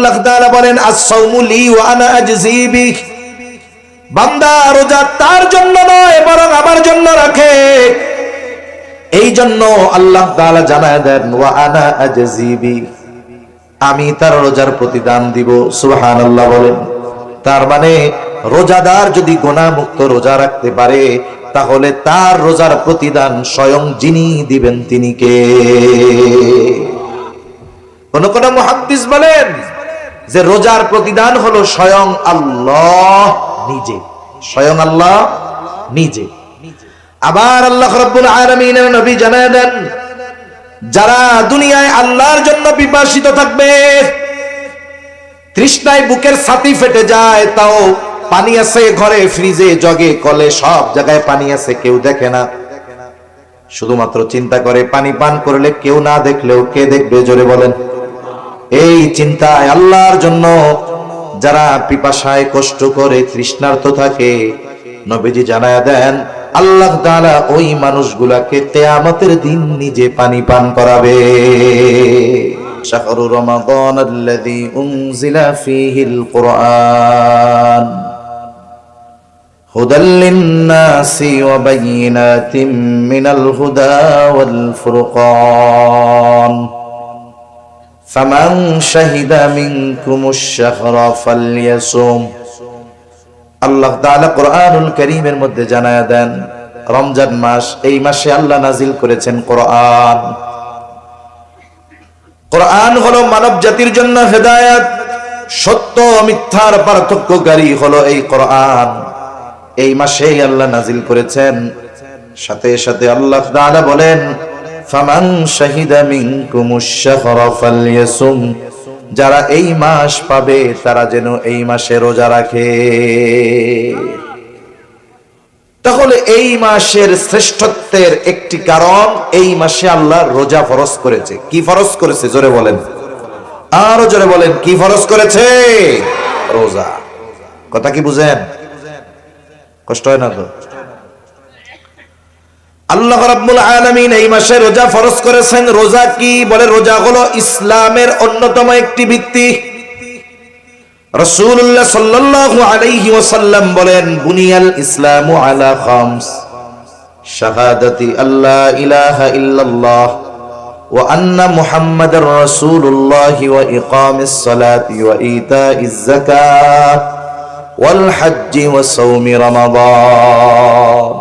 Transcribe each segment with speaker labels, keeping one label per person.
Speaker 1: আল্লাহ তাআলা বলেন আস-সাওমু লি ওয়া আনা আজজি বিহ, বান্দা রোজা তার জন্য নয় বরং আমার জন্য রাখে। এই জন্য আল্লাহ তাআলা জানায় দেন ওয়া আনা আজজি বিহ, আমি তার রোজার প্রতিদান দিব। সুবহানাল্লাহ বলেন। তার মানে রোজাদার যদি গুনাহ মুক্ত রোজা রাখতে পারে তাহলে তার রোজার প্রতিদান স্বয়ং যিনি দিবেন তিনি কে? কোন কোন মুহাদ্দিস বলেন যে রোজার প্রতিদান হলো স্বয়ং আল্লাহ নিজে, স্বয়ং আল্লাহ নিজে। আবার আল্লাহ রাব্বুল আলামিনের নবী জানায় দেন যারা দুনিয়ায় আল্লাহর জন্য পিপাসিত থাকবে, তৃষ্ণায় বুকের ছাতি ফেটে যায়, তাও পানি আছে ঘরে, ফ্রিজে, জগে, কলে, সব জায়গায় পানি আছে, কেউ দেখে না, শুধুমাত্র চিন্তা করে পানি পান করলে কেউ না দেখলেও কে দেখবে? জোরে বলেন। এই চিন্তায় আল্লাহর জন্য যারা পিপাসায় কষ্ট করে তৃষ্ণার্ত থাকে, নবীজি জানায়া দেন আল্লাহ তাআলা ওই মানুষগুলাকে কিয়ামতের দিন নিজে পানি পান করাবে। শাহরু রমাদান আল্লাযী উনজিলা ফীহিল কুরআন হুদাল লিন-নাসি ওয়া বায়িনাতিম মিনাল হুদা ওয়াল ফুরকান ফামান শাহিদা মিনকুমুশ শাহরা ফালইয়াসুম। আল্লাহ তাআলা কোরআনুল কারীমের মধ্যে জানায়া দেন রমজান মাস, এই মাসে আল্লাহ নাজিল করেছেন কোরআন। কোরআন হলো মানব জাতির জন্য হেদায়েত, সত্য মিথ্যার পার্থক্যকারী হলো এই কোরআন। এই মাসেই আল্লাহ নাজিল করেছেন। সাথে সাথে আল্লাহ তাআলা বলেন ফামান শাহিদা মিনকুমুশ শাহরা ফালইয়াসুম, যারা এই মাস পাবে তারা যেন এই মাসে রোজা রাখে। তাহলে এই মাসের শ্রেষ্ঠত্বের একটি কারণ, এই মাসে আল্লাহ রোজা ফরজ করেছে। কি ফরজ করেছে? জোরে বলেন, আরো জোরে বলেন, কি ফরজ করেছে? রোজা। কথা কি বুঝেন? কষ্ট হয় না তো? আল্লাহ রাব্বুল আলামিন এই মাসে রোজা ফরজ করেছেন। রোজা কি? বলে রোজা হলো ইসলামের অন্যতম একটি ভিত্তি। রাসূলুল্লাহ সাল্লাল্লাহু আলাইহি ওয়াসাল্লাম বলেন বুনিয়াল ইসলামু আলা খামস, শাহাদাতি আল্লা ইলাহা ইল্লাল্লাহ ওয়া আন্না মুহাম্মাদার রাসূলুল্লাহ ওয়া ইকামিস সালাতি ওয়া ইতাইজ যাকাত ওয়াল হজ্জি ওয়া সাওমি রমাদান।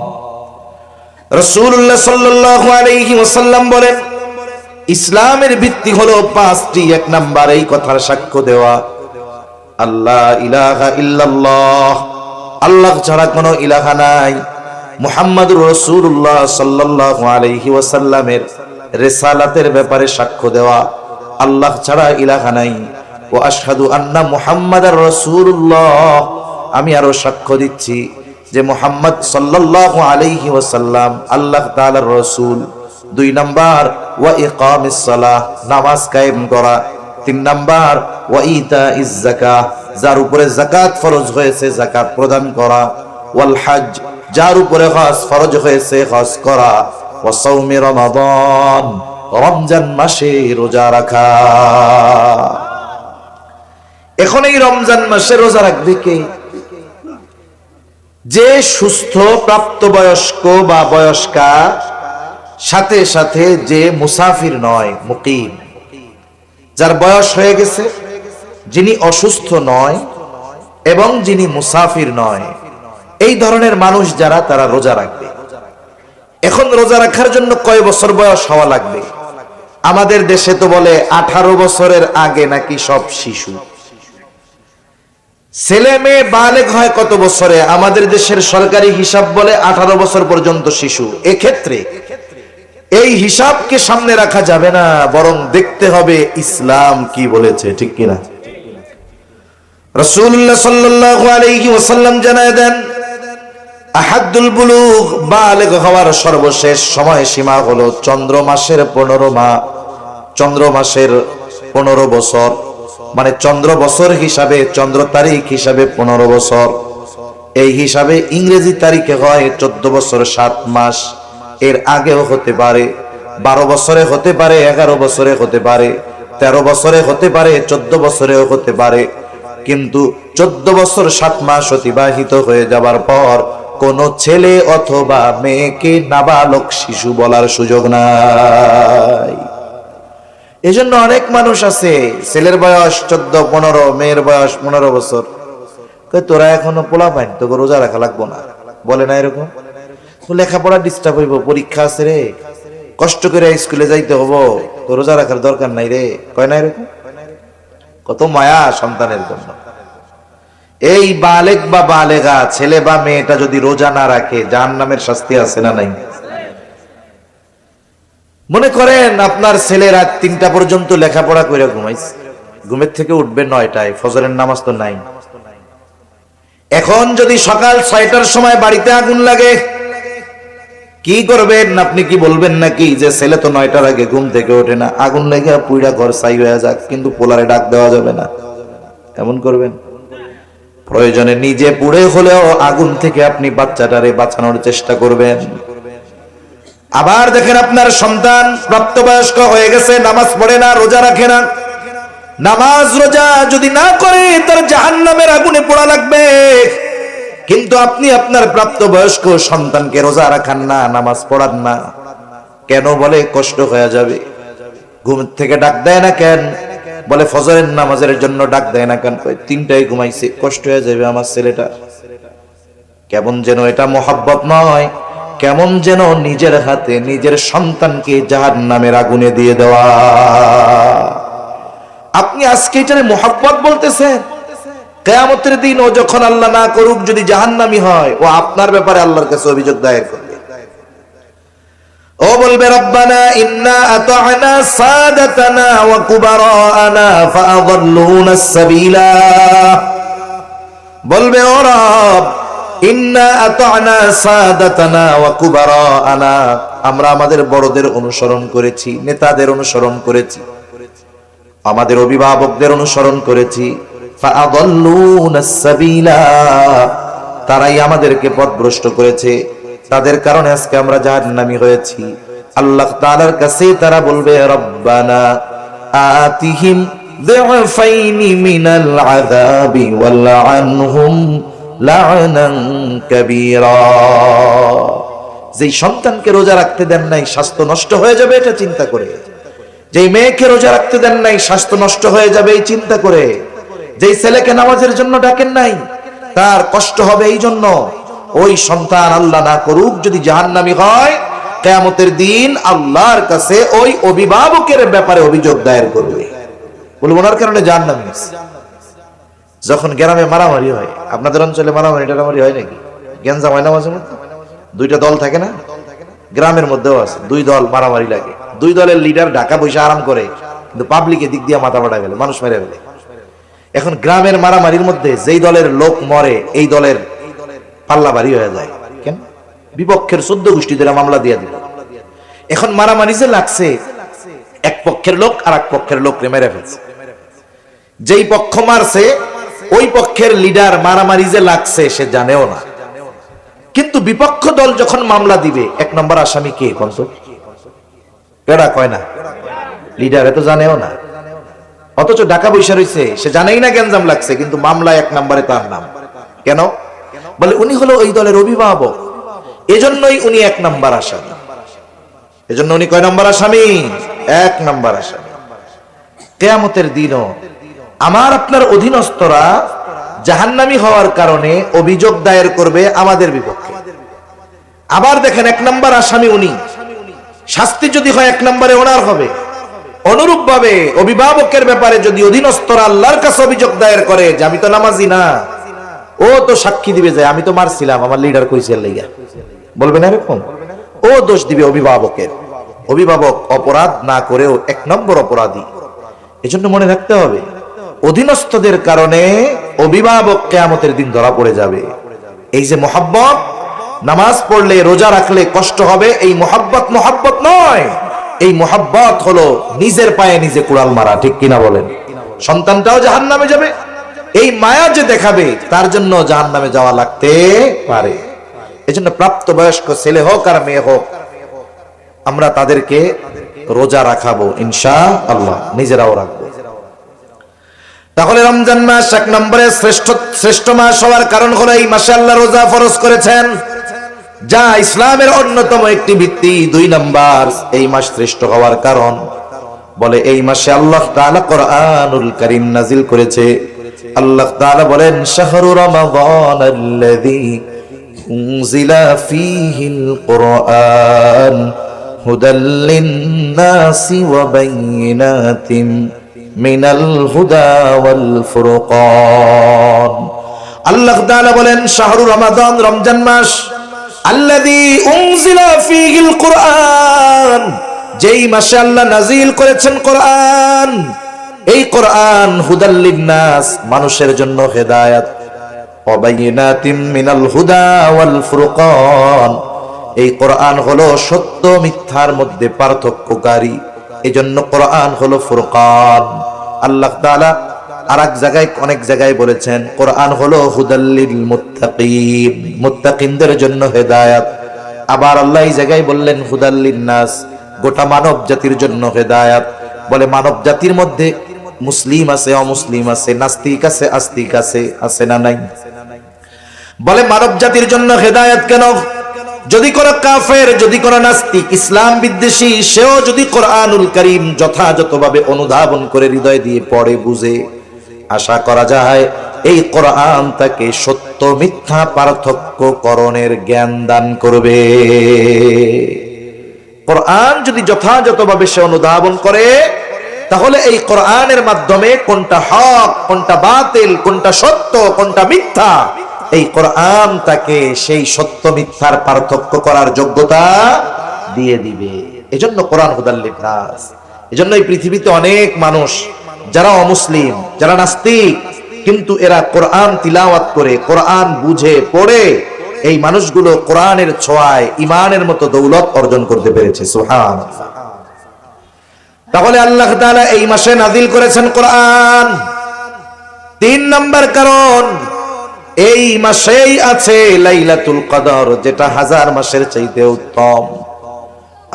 Speaker 1: রাসূলুল্লাহ সাল্লাল্লাহু আলাইহি ওয়াসাল্লাম বলেন ইসলামের ভিত্তি হলো পাঁচটি। এক নাম্বার, এই কথার সাক্ষ্য দেওয়া আল্লাহ ইলাহা ইল্লাল্লাহ, আল্লাহ ছাড়া কোনো ইলাহা নাই। মুহাম্মাদুর রাসূলুল্লাহ সাল্লাল্লাহু আলাইহি ওয়াসাল্লামের রিসালাতের ব্যাপারে সাক্ষ্য দেওয়া আল্লাহ ছাড়া ইলাহা নাই। ওয়া আশহাদু আন্না মুহাম্মাদার রাসূলুল্লাহ, আমি আরো সাক্ষ্য দিচ্ছি যে মুহাম্মদ সাল্লাল্লাহু আলাইহি ওয়াসাল্লাম আল্লাহ তাআলার রাসূল। দুই নাম্বার ওয়া ইকামিস সালাহ, নামাজ কায়েম করা। তিন নাম্বার ওয়া ইতাইজ যাকাত, যার উপরে যাকাত ফরজ হয়েছে যাকাত প্রদান করা। ওয়াল হজ, যার উপরে হজ ফরজ হয়েছে হজ করা। ওয়া সাওমি রমাদান, রমজান মাসে রোজা রাখা। এখন এই রমজান মাসে রোজা রাখবে কে? যে সুস্থ প্রাপ্তবয়স্ক বা বয়স্কা, সাথে সাথে যে মুসাফির নয়, মুকিম, যার বয়স হয়ে গেছে, যিনি অসুস্থ নয় এবং যিনি মুসাফির নয়, এই ধরনের মানুষ যারা, তারা রোজা রাখবে। এখন রোজা রাখার জন্য কয় বছর বয়স হওয়া লাগবে? আমাদের দেশে তো বলে 18 বছরের আগে নাকি সব শিশু। ছেলে মেয়ে বালেগ হয় কত বছরে? আমাদের দেশের সরকারি হিসাব বলে 18 বছর পর্যন্ত শিশু। এক্ষেত্রে এই হিসাবকে সামনে রাখা যাবে না, বরং দেখতে হবে ইসলাম কি বলেছে, ঠিক কিনা? রাসূলুল্লাহ সাল্লাল্লাহু আলাইহি ওয়াসাল্লাম জানায় দেন আহাদুল বুলুগ, বালেগ হওয়ার সর্বশেষ সময় সীমা হলো চন্দ্র মাসের 15 মাস, চন্দ্র মাসের 15 বছর, মানে চন্দ্র বছর হিসাবে, চন্দ্র তারিখ হিসাবে 15 বছর। এই হিসাবে ইংরেজি তারিখে হয় 14 বছর 7 মাস। এর আগেও হতে পারে, 12 বছরে হতে পারে, 11 বছরে হতে পারে, 13 বছরে হতে পারে, 14 বছরেও হতে পারে, কিন্তু 14 বছর 7 মাস অতিবাহিত হয়ে যাবার পর কোন ছেলে অথবা মেয়েকে নাবালক শিশু বলার সুযোগ নাই। এজন্য অনেক মানুষ আছে, ছেলের বয়স 14-15, মেয়ের বয়স 15 বছর, তোরা এখনো পোলা পাইন, তোকে রোজা রাখা লাগবো না, বলে না এরকম? লেখাপড়া ডিস্টার্ব হইব, পরীক্ষা আছে রে, কষ্ট করে স্কুলে যাইতে হবো, তো রোজা রাখার দরকার নাই রে, কয় না এরকম? কত মায়া সন্তানের জন্য। এই বালেক বা বালেগা, ছেলে বা মেয়েটা যদি রোজা না রাখে জাহান্নামের শাস্তি আছে না নাই? মনে করেন আপনার ছেলে রাত 3টা পর্যন্ত লেখাপড়া করে ঘুমাইছে, ঘুমের থেকে উঠবে 9টায়, ফজরের নামাজ তো নাই। এখন যদি সকাল 6টার সময় বাড়িতে আগুন লাগে, কি করবেন? আপনি কি বলবেন নাকি যে ছেলে তো 9টার আগে ঘুম থেকে ওঠে না, আগুন লেগে পুইড়া ঘর ছাই হয়ে যাক, কিন্তু পোলারে ডাক দেওয়া যাবে না, এমন করবেন? প্রয়োজনে নিজে পুড়ে হলেও আগুন থেকে আপনি বাচ্চাটারে বাঁচানোর চেষ্টা করবেন। আবার দেখেন আপনার সন্তান প্রাপ্তবয়স্ক হয়ে গেছে, নামাজ পড়ে না, রোজা রাখে না, নামাজ রোজা যদি না করে তার জাহান্নামের আগুনে পোড়া লাগবে। কিন্তু আপনি আপনার প্রাপ্তবয়স্ক সন্তানকে রোজা রাখান না, নামাজ পড়ান না, কেন? বলে কষ্ট হয়ে যাবে। ঘুম থেকে ডাক দেয় না কেন? বলে ফজরের নামাজের জন্য ডাক দেয় না কেন? 3টায় ঘুমাইছে, কষ্ট হয়ে যাবে আমার ছেলেটা। কেমন যেন এটা মোহাব্বত নয়, কেমন যেন নিজের হাতে নিজের সন্তানকে জাহান্নামের আগুনে দিয়ে দেওয়া। আপনি আজকে এটারে মোহাব্বত বলতেছেন, কিয়ামতের দিন ও যখন আল্লাহ না করুক যদি জাহান্নামী হয়, ও আপনার ব্যাপারে আল্লাহর কাছে অভিযোগ দায়ের করবে। ও বলবে রব্বানা ইন্না আতা'না সাদাতানা ওয়া কুবারানা ফাআযাল্লুনা আস-সাবিলা। বলবে ও রব, ইন্না আতা'না সাদাতানা ওয়া কুবারানা, আমরা আমাদের বড়দের অনুসরণ করেছি, নেতাদের অনুসরণ করেছি, আমাদের অভিভাবকদের অনুসরণ করেছি, ফাআযাল্লুনা আস-সাবিলা, তারাই আমাদেরকে পথভ্রষ্ট করেছে, তাদের কারণে আজকে আমরা জাহান্নামী হয়েছি। আল্লাহ তাআলার কাছে তারা বলবে রব্বানা আতিহিম যিফাইনি মিনাল আযাবি ওয়ালআনহুম লা'নান কাবীরা। যেই সন্তানকে রোজা রাখতে দেন নাই স্বাস্থ্য নষ্ট হয়ে যাবে এটা চিন্তা করে, যেই মেয়েকে রোজা রাখতে দেন নাই স্বাস্থ্য নষ্ট হয়ে যাবে এই চিন্তা করে, যেই ছেলেকে নামাজের জন্য ডাকেন নাই তার কষ্ট হবে এই জন্য, ওই সন্তান আল্লাহ না করুক যদি জাহান্নামী হয়, কিয়ামতের দিন আল্লাহর কাছে ওই অভিভাবকের ব্যাপারে অভিযোগ দায়ের করবে, বলবো ওনার কারণে জাহান্নামী হয়েছে। যখন গ্রামে মারামারি হয়, আপনাদের অঞ্চলে মারামারি টারামারি হয় নাকি? গ্যাঞ্জাম হয় না মাঝে মধ্যে? 2টা দল থাকে না? গ্রামের মধ্যেও আছে, 2 দল মারামারি লাগে, 2 দলের লিডার ঢাকা বসে আরাম করে, কিন্তু পাবলিকের দিক দিয়ে মাথা ফাটা গেলে মানুষ মেরে ফেলে। এখন গ্রামের মারামারির মধ্যে যেই দলের লোক মরে এই দলের পাল্লা ভারী হয়ে যায়, কেন? বিপক্ষের 14 গোষ্ঠী ধরে মামলা দিয়ে দিল। এখন মারামারি যে লাগছে, এক পক্ষের লোক আর এক পক্ষের লোক মেরে ফেলছে, যেই পক্ষ মারছে ওই পক্ষের লিডার মারামারি যে লাগছে সে জানেও না, কিন্তু বিপক্ষ দল যখন মামলা দিবে 1 নম্বর আসামি কে? কেডা কয় না? লিডার এত জানেও না, অথচ ঢাকা বৈশা রয়েছে, সে জানেই না গ্যাঞ্জাম লাগছে, কিন্তু মামলায় 1 নম্বরে তার নাম। কেন? বলে উনি হলো ওই দলের অভিভাবক, এজন্যই উনি 1 নম্বর আসামি। এজন্য উনি কয় নম্বর আসামি? 1 নম্বর আসামি। কিয়ামতের দিনও আমার আপনার অধীনস্থরা জাহান্নামী হওয়ার কারণে অভিযোগ দায়ের করবে আমাদের বিপক্ষে। আবার দেখেন 1 নম্বর আসামি উনি, শাস্তি যদি হয় 1 নম্বরে ওনার হবে। অনুরূপ ভাবে অভিভাবকের ব্যাপারে যদি অধীনস্থরা আল্লাহর কাছে অভিযোগ দায়ের করে যে আমি তো নামাজি না, ও তো সাক্ষী দিবে যে আমি তো মারছিলাম, আমার লিডার কইছে লাইগা, বলবে না এরকম? ও দোষ দিবে অভিভাবকের। অভিভাবক অপরাধ না করেও 1 নম্বর অপরাধী। এজন্য মনে রাখতে হবে, অধীনস্থদের কারণে অভিভাবক কিয়ামতের দিন ধরা পড়ে যাবে। এই যে মোহাব্বত, নামাজ পড়লে রোজা রাখলে কষ্ট হবে, এই মোহাব্বত মোহাব্বত নয়, এই মোহাব্বত হলো নিজের পায়ে নিজে কুড়াল মারা, ঠিক কিনা বলেন? সন্তানটাও জাহান্নামে যাবে, এই মায়া যে দেখাবে তার জন্য জাহান্নামে যাওয়া লাগতে পারে। এজন্য প্রাপ্তবয়স্ক ছেলে হোক আর মেয়ে হোক, আমরা তাদেরকে রোজা রাখাবো ইনশাআল্লাহ, নিজেরাও রাখবো। তাহলে রমজান মাস এক নম্বরে শ্রেষ্ঠ মাস হওয়ার কারণ হলো এই মাসে আল্লাহ রোজা ফরজ করেছেন, যা ইসলামের অন্যতম একটি ভিত্তি। 2 নাম্বার, এই মাস শ্রেষ্ঠ হওয়ার কারণ বলে এই মাসে আল্লাহ তাআলা কোরআনুল কারীম নাজিল করেছে। আল্লাহ তাআলা বলেন, শাহরু রমাদানাল্লাযী উনজিলা ফীহিল কুরআন হুদাল লিন-নাসি ওয়া বাইয়িনাতিন মিনাল হুদা ওয়াল ফুরকান। আল্লাহ তাআলা বলেন, শাহরু রমাদান, রমজান মাস, আল্লাযী উনজিলা ফীহিল কুরআন, যেই মাসে আল্লাহ নাজিল করেছেন কোরআন। এই কোরআন হুদাল লিন-নাস, মানুষের জন্য হেদায়েত, ওয়া বাইয়িনাতিন মিনাল হুদা ওয়াল ফুরকান, এই কোরআন হলো সত্য মিথ্যার মধ্যে পার্থক্যকারী, এজন্য কোরআন হলো ফুরকান। আল্লাহ তাআলা আরেক জায়গায়, অনেক জায়গায় বলেছেন কোরআন হলো হুদাল লিল মুত্তাকিন, মুত্তাকিনদের জন্য হেদায়েত। আবার আল্লাহ এই জায়গায় বললেন হুদাল লিন-নাস, গোটা মানব জাতির জন্য হেদায়েত। বলে মানব জাতির মধ্যে মুসলিম আছে, অমুসলিম আছে, নাস্তিক আছে, আস্তিক আছে, আছে না নাই? বলে মানব জাতির জন্য হেদায়েত কেন? যদি কোন কাফের, যদি কোন নাস্তিক, ইসলাম বিদ্বেষী, সেও যদি কোরআনুল কারীম যথাযথভাবে অনুধাবন করে হৃদয় দিয়ে পড়ে বুঝে, আশা করা যায় এই কোরআন তাকে সত্য মিথ্যা পার্থক্য করণের জ্ঞান দান করবে। কোরআন যদি যথাযথভাবে সে অনুধাবন করে, তাহলে এই কোরআনের মাধ্যমে কোনটা হক, কোনটা বাতিল, কোনটা সত্য, কোনটা মিথ্যা, এই কোরআন তাকে সেই সত্য মিথ্যার পার্থক্য করার যোগ্যতা দিয়ে দিবে। এজন্য কোরআন হুদাল লিন-নাস। এজন্য এই পৃথিবীতে অনেক মানুষ যারা অমুসলিম, যারা নাস্তিক, কিন্তু এরা কোরআন তিলাওয়াত করে, কোরআন বুঝে পড়ে, এই মানুষগুলো কোরআনের ছোঁয়ায় ঈমানের মতো দৌলত অর্জন করতে পেরেছে। সুবহানাল্লাহ। তাহলে আল্লাহ তাআলা এই মাসে নাজিল করেছেন কোরআন। 3 নাম্বার কারণ, এই মাসেই আছে লাইলাতুল কদর, যেটা 1000 মাসের চাইতে উত্তম।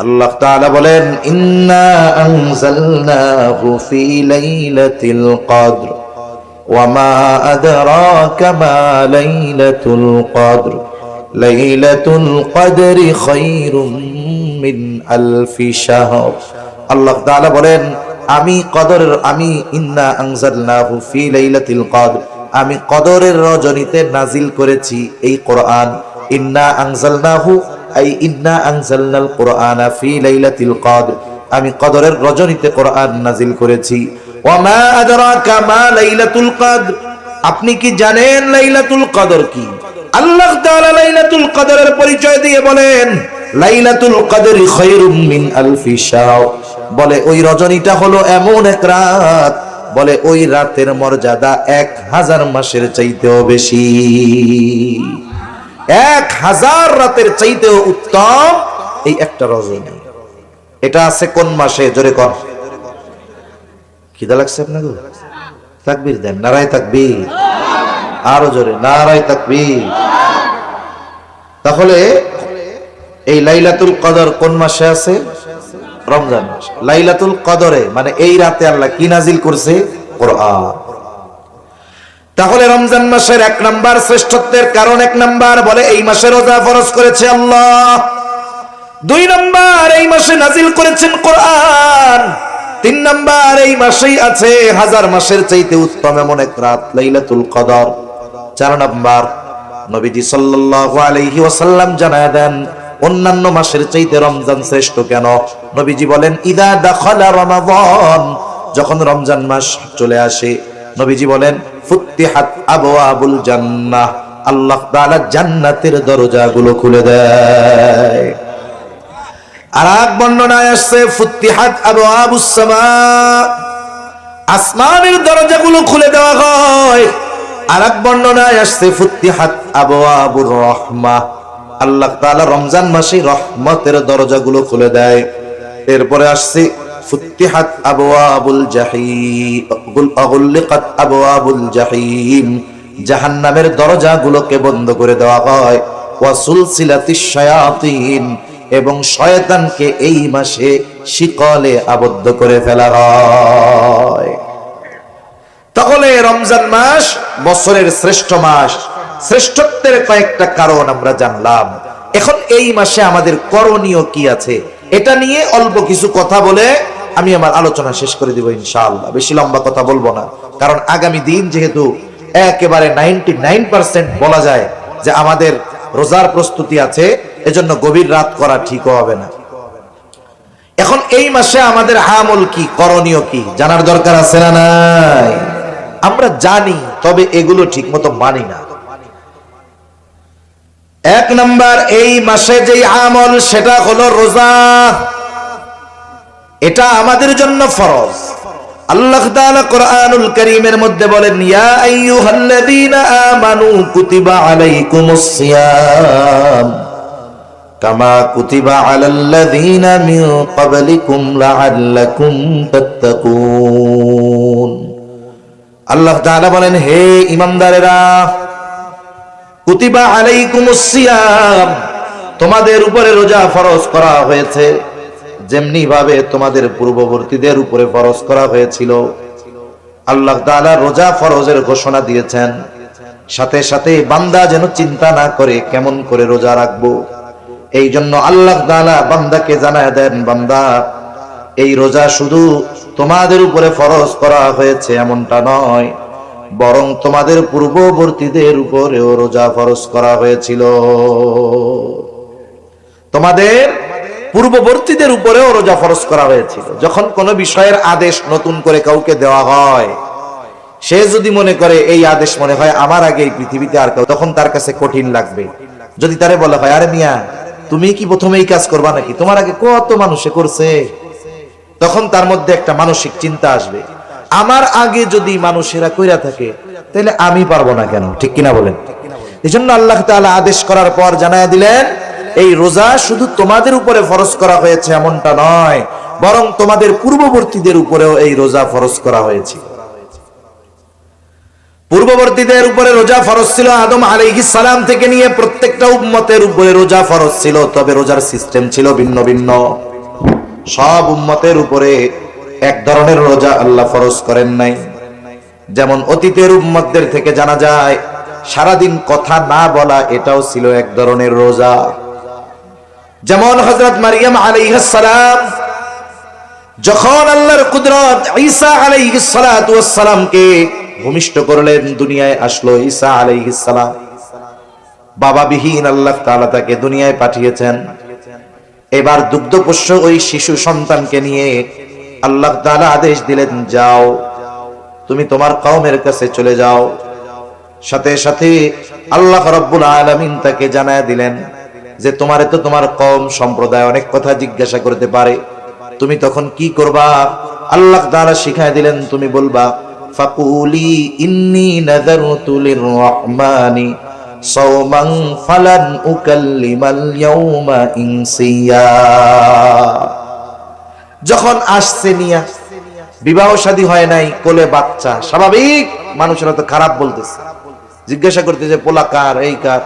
Speaker 1: আল্লাহ তাআলা বলেন, ইন্না আনজালনাহু ফি লাইলাতিল কদর ওয়া মা আদরাকা মা লাইলাতুল কদর লাইলাতুল কদরি খায়রুম মিন আলফি শাহর। আল্লাহ তাআলা বলেন, আমি ইন্না আনজালনাহু ফি লাইলাতিল কদর, আমি কদরের রজনীতে নাজিল করেছি এই কোরআন। ইন্না আনজালনাহু আই ইন্না আনজালনাল কুরআনা ফি লাইলাতিল কদর, আমি কদরের রজনীতে কোরআন নাজিল করেছি। ওয়া মা আদরাকা মা লাইলাতুল কদর, আপনি কি জানেন লাইলাতুল কদর কি? আল্লাহ তাআলা লাইলাতুল কদরের পরিচয় দিয়ে বলেন, লাইলাতুল কদরি খায়রুম মিন আলফি শাহর, বলে ওই রজনীটা হলো এমন এক রাত, বলে ওই রাতের মর্যাদা 1000 মাসের চাইতেও বেশি। 1000 রাতের চাইতেও উত্তম এই একটা রজনী। এটা আছে কোন মাসে? জোরে কর। খিদা লাগছে আপনাকে? তাকবীর দেন, নারায়ে তাকবীর, আরো জোরে নারায়ে তাকবীর। তাহলে এই লাইলাতুল কদর কোন মাসে আছে? রমজান মাস। লাইলাতুল কদরে মানে এই রাতে আল্লাহ কি নাজিল করছে? কোরআন। তাহলে রমজান মাসের 1 নাম্বার শ্রেষ্ঠত্বের কারণ, 1 নাম্বার বলে এই মাসে রোজা ফরজ করেছে আল্লাহ। 2 নাম্বার, এই মাসে নাজিল করেছেন কোরআন। 3 নাম্বার, এই মাসেই আছে 1000 মাসের চাইতে উত্তম এমন এক রাত, লাইলাতুল কদর। 4 নাম্বার, নবীজি সাল্লাল্লাহু আলাইহি ওয়াসাল্লাম জানায় দেন অন্যান্য মাসের চাইতে রমজান শ্রেষ্ঠ কেন। নবীজি বলেন, ইদা দাখালা রমাদান, যখন রমজান মাস চলে আসে, নবীজি বলেন, ফুত্তিহাত আবওয়াবুল জান্নাহ, আল্লাহ তাআলা জান্নাতের দরজাগুলো খুলে দেয়। আর এক বর্ণনায় আসছে ফুত্তিহাত আবওয়াবুস সামা, আসমানের দরজাগুলো খুলে দেওয়া হয়। আর এক বর্ণনায় আসছে ফুত্তিহাত আবওয়াবুর রাহমাহ, আল্লাহ তাআলা রমজান মাসে রহমতের দরজাগুলো খুলে দেয়। এরপরে আসছে ফুত্তিহাত আবওয়াবুল জাহিম, আগুলিকাত আবওয়াবুল জাহিম, জাহান্নামের দরজাগুলোকে বন্ধ করে দেওয়া হয়। ওয়া সুলসিলাতিশ শায়াতিন, এবং শয়তানকে এই মাসে শিকলে আবদ্ধ করে ফেলা হয়। তাহলে রমজান মাস বছরের শ্রেষ্ঠ মাস, শ্রেষ্ঠত্বের কয়েকটা কারণ আমরা জানলাম। এখন এই মাসে আমাদের করণীয় কি আছে এটা নিয়ে অল্প কিছু কথা বলে আমি আমার আলোচনা শেষ করে দিব ইনশাআল্লাহ। বেশি লম্বা কথা বলবো না, কারণ আগামী দিন যেহেতু একেবারে 99% বলা যায় যে আমাদের রোজার প্রস্তুতি আছে, এজন্য গভীর রাত করা ঠিক হবে না। এখন এই মাসে আমাদের আমল কি, করণীয় কি জানার দরকার আছে না নাই? আমরা জানি, তবে এগুলো ঠিক মতো মানি না। এক নাম্বার, এই মাসে যে আমল সেটা হলো রোজা। এটা আমাদের জন্য ফরজ। আল্লাহ তাআলা কোরআনুল কারীমের মধ্যে বলেন, ইয়া আইয়ুহাল্লাযীনা আমানু কুতিবা আলাইকুমুস সিয়াম কামা কুতিবা আলাল্লাযীনা মিন ক্বাবলিকুম লাআল্লাকুম তাত্তাকুন। আল্লাহ তাআলা বলেন, হে ঈমানদারেরা, কুতিবা আলাইকুমুস সিয়াম, তোমাদের উপরে রোজা ফরজ করা হয়েছে যেমনি ভাবে তোমাদের পূর্ববর্তীদের উপরে ফরজ করা হয়েছিল। আল্লাহ তাআলা রোজা ফরজের ঘোষণা দিয়েছেন, সাথে সাথে বান্দা যেন চিন্তা না করে কেমন করে রোজা রাখবো। এই জন্য আল্লাহ তাআলা বান্দাকে জানায় দেন, বান্দা এই রোজা শুধু তোমাদের উপরে ফরজ করা হয়েছে এমনটা নয়, বরং তোমাদের পূর্ববর্তীদের উপরেও রোজা ফরজ করা হয়েছিল। তোমাদের পূর্ববর্তীদের উপরেও রোজা ফরজ করা হয়েছিল। যখন কোন বিষয়ের আদেশ নতুন করে কাউকে দেওয়া হয়, সে যদি মনে করে এই আদেশ মনে হয় আমার আগে এই পৃথিবীতে আর কেউ, তখন তার কাছে কঠিন লাগবে। যদি তারে বলা হয়, আরে মিয়া তুমি কি প্রথমে এই কাজ করবা নাকি, তোমার আগে কত মানুষে করছে, তখন তার মধ্যে একটা মানসিক চিন্তা আসবে, আমার আগে যদি মানুষেরা কইরা থাকে তাহলে আমি পারবো না কেন? ঠিক কিনা বলেন? এজন্য আল্লাহ তাআলা আদেশ করার পর জানায়া দিলেন, এই রোজা শুধু তোমাদের উপরে ফরজ করা হয়েছে এমনটা নয়, বরং তোমাদের পূর্ববর্তীদের উপরেও এই রোজা ফরজ করা হয়েছে। পূর্ববর্তীদের উপরে রোজা ফরজ ছিল, আদম আলাইহিস সালাম থেকে নিয়ে প্রত্যেকটা উম্মতের উপরে রোজা ফরজ ছিল, তবে রোজার সিস্টেম ছিল ভিন্ন ভিন্ন। সব উম্মতের উপরে এক ধরনের রোজা আল্লাহ ফরজ করেন নাই। যেমন অতীতের উম্মতদের থেকে জানা যায় সারাদিন কথা না বলা, এটাও ছিল এক ধরনের রোজা। যেমন হযরত মারিয়াম আলাইহিস সালাম যখন আল্লাহর কুদরত ঈসা আলাইহিস সালাতু ওয়াস সালামকে ভূমিষ্ঠ করলেন, দুনিয়ায় আসলো ঈসা আলাইহিস সালাম, বাবাবিহীন আল্লাহ তাআলা তাকে দুনিয়ায় পাঠিয়েছেন। এবার দুগ্ধপোষ্য ওই শিশু সন্তানকে নিয়ে আল্লাহ তাআলা আদেশ দিলেন, যাও তুমি তোমার কওমের কাছে চলে যাও। সাথে সাথে আল্লাহ রাব্বুল আলামিন তাকে জানায় দিলেন যে তোমারে তো তোমার কওম সম্প্রদায় অনেক কথা জিজ্ঞাসা করতে পারে, তুমি তখন কি করবা? আল্লাহ তাআলা শিখায় দিলেন, তুমি বলবা, ফাকুলি ইন্নী নাযারতু লিররহমানি সাওমান ফালান উকাল্লিমাল ইয়াওমা ইনসিয়া। যখন আসছে নিয়া, বিবাহ শাদী হয় নাই, কোলে বাচ্চা, স্বাভাবিক মানুষেরা তো খারাপ বলতেছে, জিজ্ঞাসা করতেছে পোলা কার, এই কার।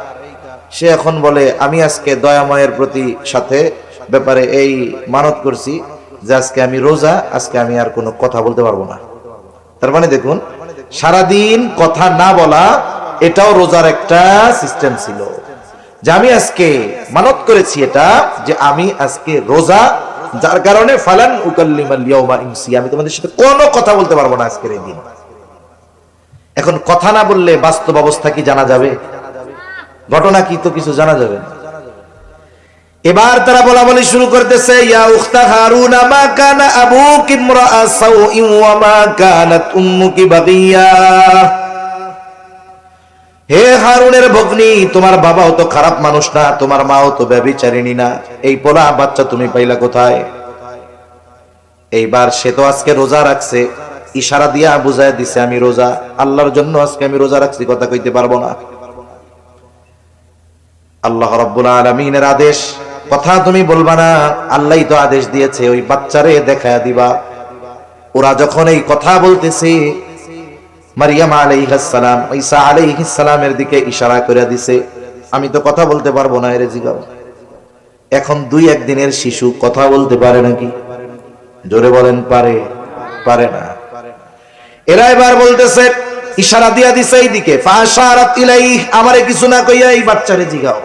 Speaker 1: সে এখন বলে, আমি আজকে দয়াময়ের প্রতি সাথে ব্যাপারে এই মানত করছি যে আজকে আমি রোজা, আজকে আমি আর কোনো কথা বলতে পারবো না। তার মানে দেখুন, সারাদিন কথা না বলা এটাও রোজার একটা সিস্টেম ছিল, যে আমি আজকে মানত করেছি এটা, যে আমি আজকে রোজা, যার কারণে ফালান উকাল্লিমাল ইয়াওমা ইনসিয়া, আমি তোমাদের সাথে কোনো কথা বলতে পারবো না আজকের এই দিন। এখন কথা না বললে বাস্তব অবস্থা কি জানা যাবে? ঘটনা কি তো কিছু জানা যাবে না। এবার তারা বলা বলি শুরু করতেছে, ইয়া উখতা হারুনা মা কানা আবুকি ইমরাআ সাউইন ওয়া মা কানাত উম্মুকি বাগিয়া। হে হারুনের ভগ্নী, তোমার বাবাও তো খারাপ মানুষ না, তোমার মাও তো ব্যভিচারিণী না, এই পোলা বাচ্চা তুমি পাইলা কোথায়? এইবার সে তো আজকে রোজা রাখছে, ইশারা দিয়া বুঝায় দিছে আমি রোজা, আল্লাহর জন্য আজকে আমি রোজা রাখছি, কথা কইতে পারবো না। আল্লাহ রাব্বুল আলামিনের আদেশ, কথা তুমি বলবা না, আল্লাহই তো আদেশ দিয়েছে, ওই বাচ্চারে দেখায়া দিবা। ওরা যখন এই কথা বলতেছে, মারিয়াম আলাইহিস সালাম ঈসা আলাইহিস সালামের দিকে ইশারা করে দিছে, আমি তো কথা বলতে পারবো না, এরে জিগাও। এখন 2-1 দিনের শিশু কথা বলতে পারে নাকি? জোরে বলেন, পারে? পারে না। এরা এবার বলতেছে, ইশারা দিয়া দিছে এইদিকে, ফাশারাত ইলাইহি, আমারে কিছু না কইয়া এই বাচ্চারে জিগাও।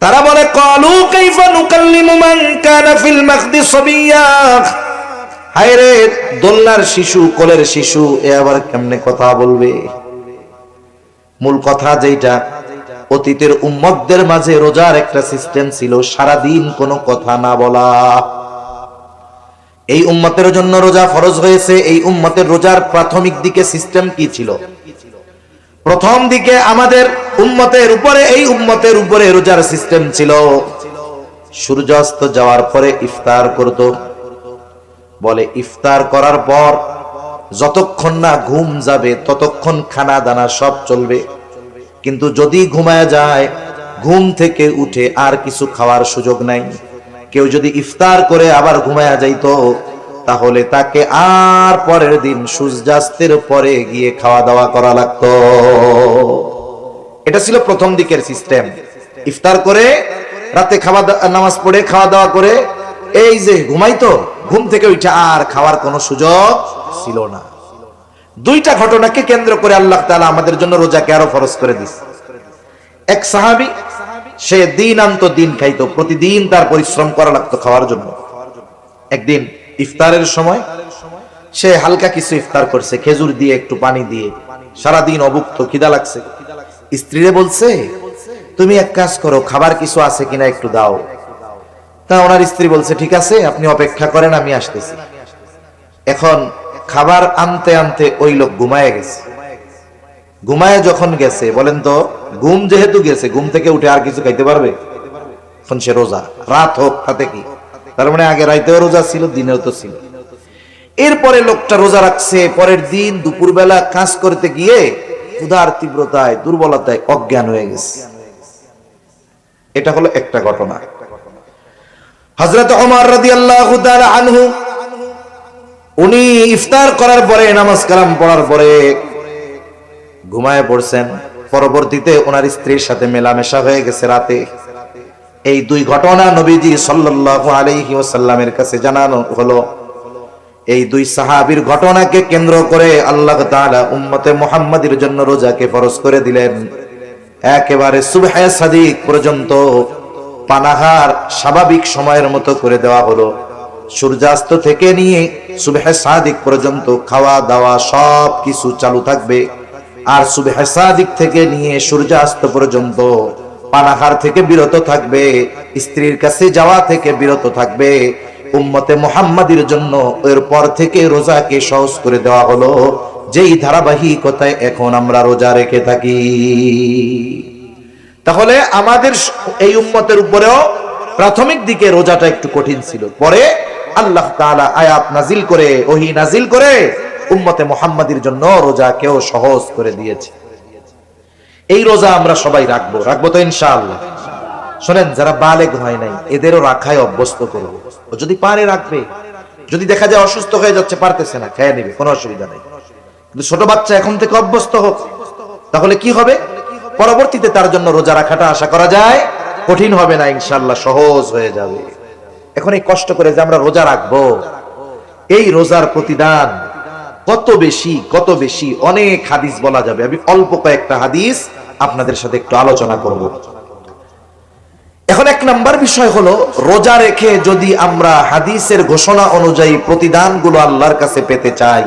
Speaker 1: তারা বলে, ক্বালু কাইফা নুকাল্লিমু মান কানা ফিল মাখদি সাবিয়্যা, হায়রে দোলনার শিশু, কোলের শিশু, এ আবার কেমনে কথা বলবে? মূল কথা যেটা, অতীতের উম্মতদের মাঝে রোজার একটা সিস্টেম ছিল, সারা দিন কোনো কথা না বলা। এই উম্মতের জন্য রোজা ফরজ হয়েছে। এই উম্মতের রোজার প্রাথমিক দিকে সিস্টেম কি ছিল? প্রথম দিকে আমাদের উম্মতের উপরে, এই উম্মতের উপরে রোজার সিস্টেম ছিল, সূর্যাস্ত যাওয়ার পরে ইফতার করত। বলে ইফতার করার পর যতক্ষণ না ঘুম যাবে ততক্ষণ খানা দানা সব চলবে, কিন্তু যদি ঘুমায় যায়, ঘুম থেকে উঠে আর কিছু খাওয়ার সুযোগ নাই। কেউ যদি ইফতার করে আবার ঘুমায়া যাইতো, তাহলে তাকে আর পরের দিন সূর্যাস্তের পরে গিয়ে খাওয়া দাওয়া করা লাগতো। এটা ছিল প্রথম দিকের সিস্টেম। ইফতার করে রাতে নামাজ পড়ে খাওয়া দাওয়া করে এই যে ঘুমাইতো, ঘুম থেকে উঠে আর খাওয়ার কোনো সুযোগ ছিল না। দুইটা ঘটনাকে কেন্দ্র করে আল্লাহ তাআলা আমাদের জন্য রোজাকে আরো ফরজ করে দিয়েছে। এক সাহাবী, সে দিন আনতো দিন খাইতো, প্রতিদিন তার পরিশ্রম করা লাগতো খাওয়ার জন্য। একদিন ইফতারের সময় সে হালকা কিছু ইফতার করছে, খেজুর দিয়ে একটু পানি দিয়ে, সারাদিন অভুক্ত, খিদা লাগছে। স্ত্রীরে বলছে, তুমি এক কাজ করো, খাবার কিছু আছে কিনা একটু দাও। তা ওনার স্ত্রী বলছে, ঠিক আছে, আপনি অপেক্ষা করেন, আমি আসতেছি। এখন খাবার আনতে আনতে ওই লোক ঘুমায় গেছে। ঘুমায় যখন গেছে, বলেন তো, ঘুম যেহেতু গেছে, ঘুম থেকে উঠে আর কিছু খাইতে পারবে? এখন সে রোজা, রাত হোক তাতে কি, তার মানে আগে রাইতেও রোজা ছিল, দিনেও তো ছিল। এরপরে লোকটা রোজা রাখছে, পরের দিন দুপুরবেলা কাজ করতে গিয়ে ক্ষুধার তীব্রতায়, দুর্বলতায় অজ্ঞান হয়ে গেছে। এটা হলো একটা ঘটনা। হযরত ওমর রাদিয়াল্লাহু তাআলা আনহু, উনি ইফতার করার পরে, নামাজ কালাম পড়ার পরে ঘুমায় পড়ছেন। পরবর্তীতে ওনার স্ত্রীর সাথে মেলামেশা হয়ে গেছে রাতে। এই দুই ঘটনা নবীজি সাল্লাল্লাহু আলাইহি ওয়াসাল্লামের কাছে জানানো হলো। এই দুই সাহাবীর ঘটনাকে কেন্দ্র করে আল্লাহ তাআলা উম্মতে মুহাম্মাদের জন্য রোজাকে ফরজ করে দিলেন। একেবারে সুবহে সাদিক পর্যন্ত পানাহার স্বাভাবিক সময়ের মতো করে দেওয়া হলো। সূর্যাস্ত থেকে নিয়ে সুবহে সাদিক পর্যন্ত খাওয়া দাওয়া সব কিছু চালু থাকবে। আর সুবহে সাদিক থেকে নিয়ে সূর্যাস্ত পর্যন্ত পানাহার থেকে বিরত থাকবে, স্ত্রীর কাছে যাওয়া থেকে বিরত থাকবে। উম্মতে মুহাম্মাদের জন্য এরপর থেকে রোজাকে সহজ করে দেওয়া হলো, যেই ধারাবাহিকতায় এখন আমরা রোজা রেখে থাকি। তাহলে আমাদের এই উম্মতের উপরেও প্রাথমিক দিকে রোজাটা একটু কঠিন ছিল, পরে আল্লাহ তাআলা আয়াত নাজিল করে, ওহী নাজিল করে উম্মতে মুহাম্মাদের জন্য রোজাকেও সহজ করে দিয়েছে। এই রোজা আমরা সবাই রাখবো তো ইনশাআল্লাহ। শোনেন, যারা বালেগ হয় নাই এদেরও রাখায় অভ্যস্ত করব। ও যদি পারে রাখবে, যদি দেখা যায় অসুস্থ হয়ে যাচ্ছে, পারতেছে না, খেয়ে নেবে, কোনো অসুবিধা নেই। কিন্তু ছোট বাচ্চা এখন থেকে অভ্যস্ত হোক, তাহলে কি হবে? পরবর্তীতে তার জন্য রোজা রাখাটা আশা করা যায় কঠিন হবে না, ইনশাআল্লাহ সহজ হয়ে যাবে। এখন এই কষ্ট করে যে আমরা রোজা রাখবো, এই রোজার প্রতিদান কত বেশি, কত বেশি, অনেক হাদিস বলা যাবে। আমি অল্প কয়েকটা হাদিস আপনাদের সাথে একটু আলোচনা করব। এখন এক নাম্বার বিষয় হলো, রোজা রেখে যদি আমরা হাদিসের ঘোষণা অনুযায়ী প্রতিদানগুলো আল্লাহর কাছে পেতে চাই,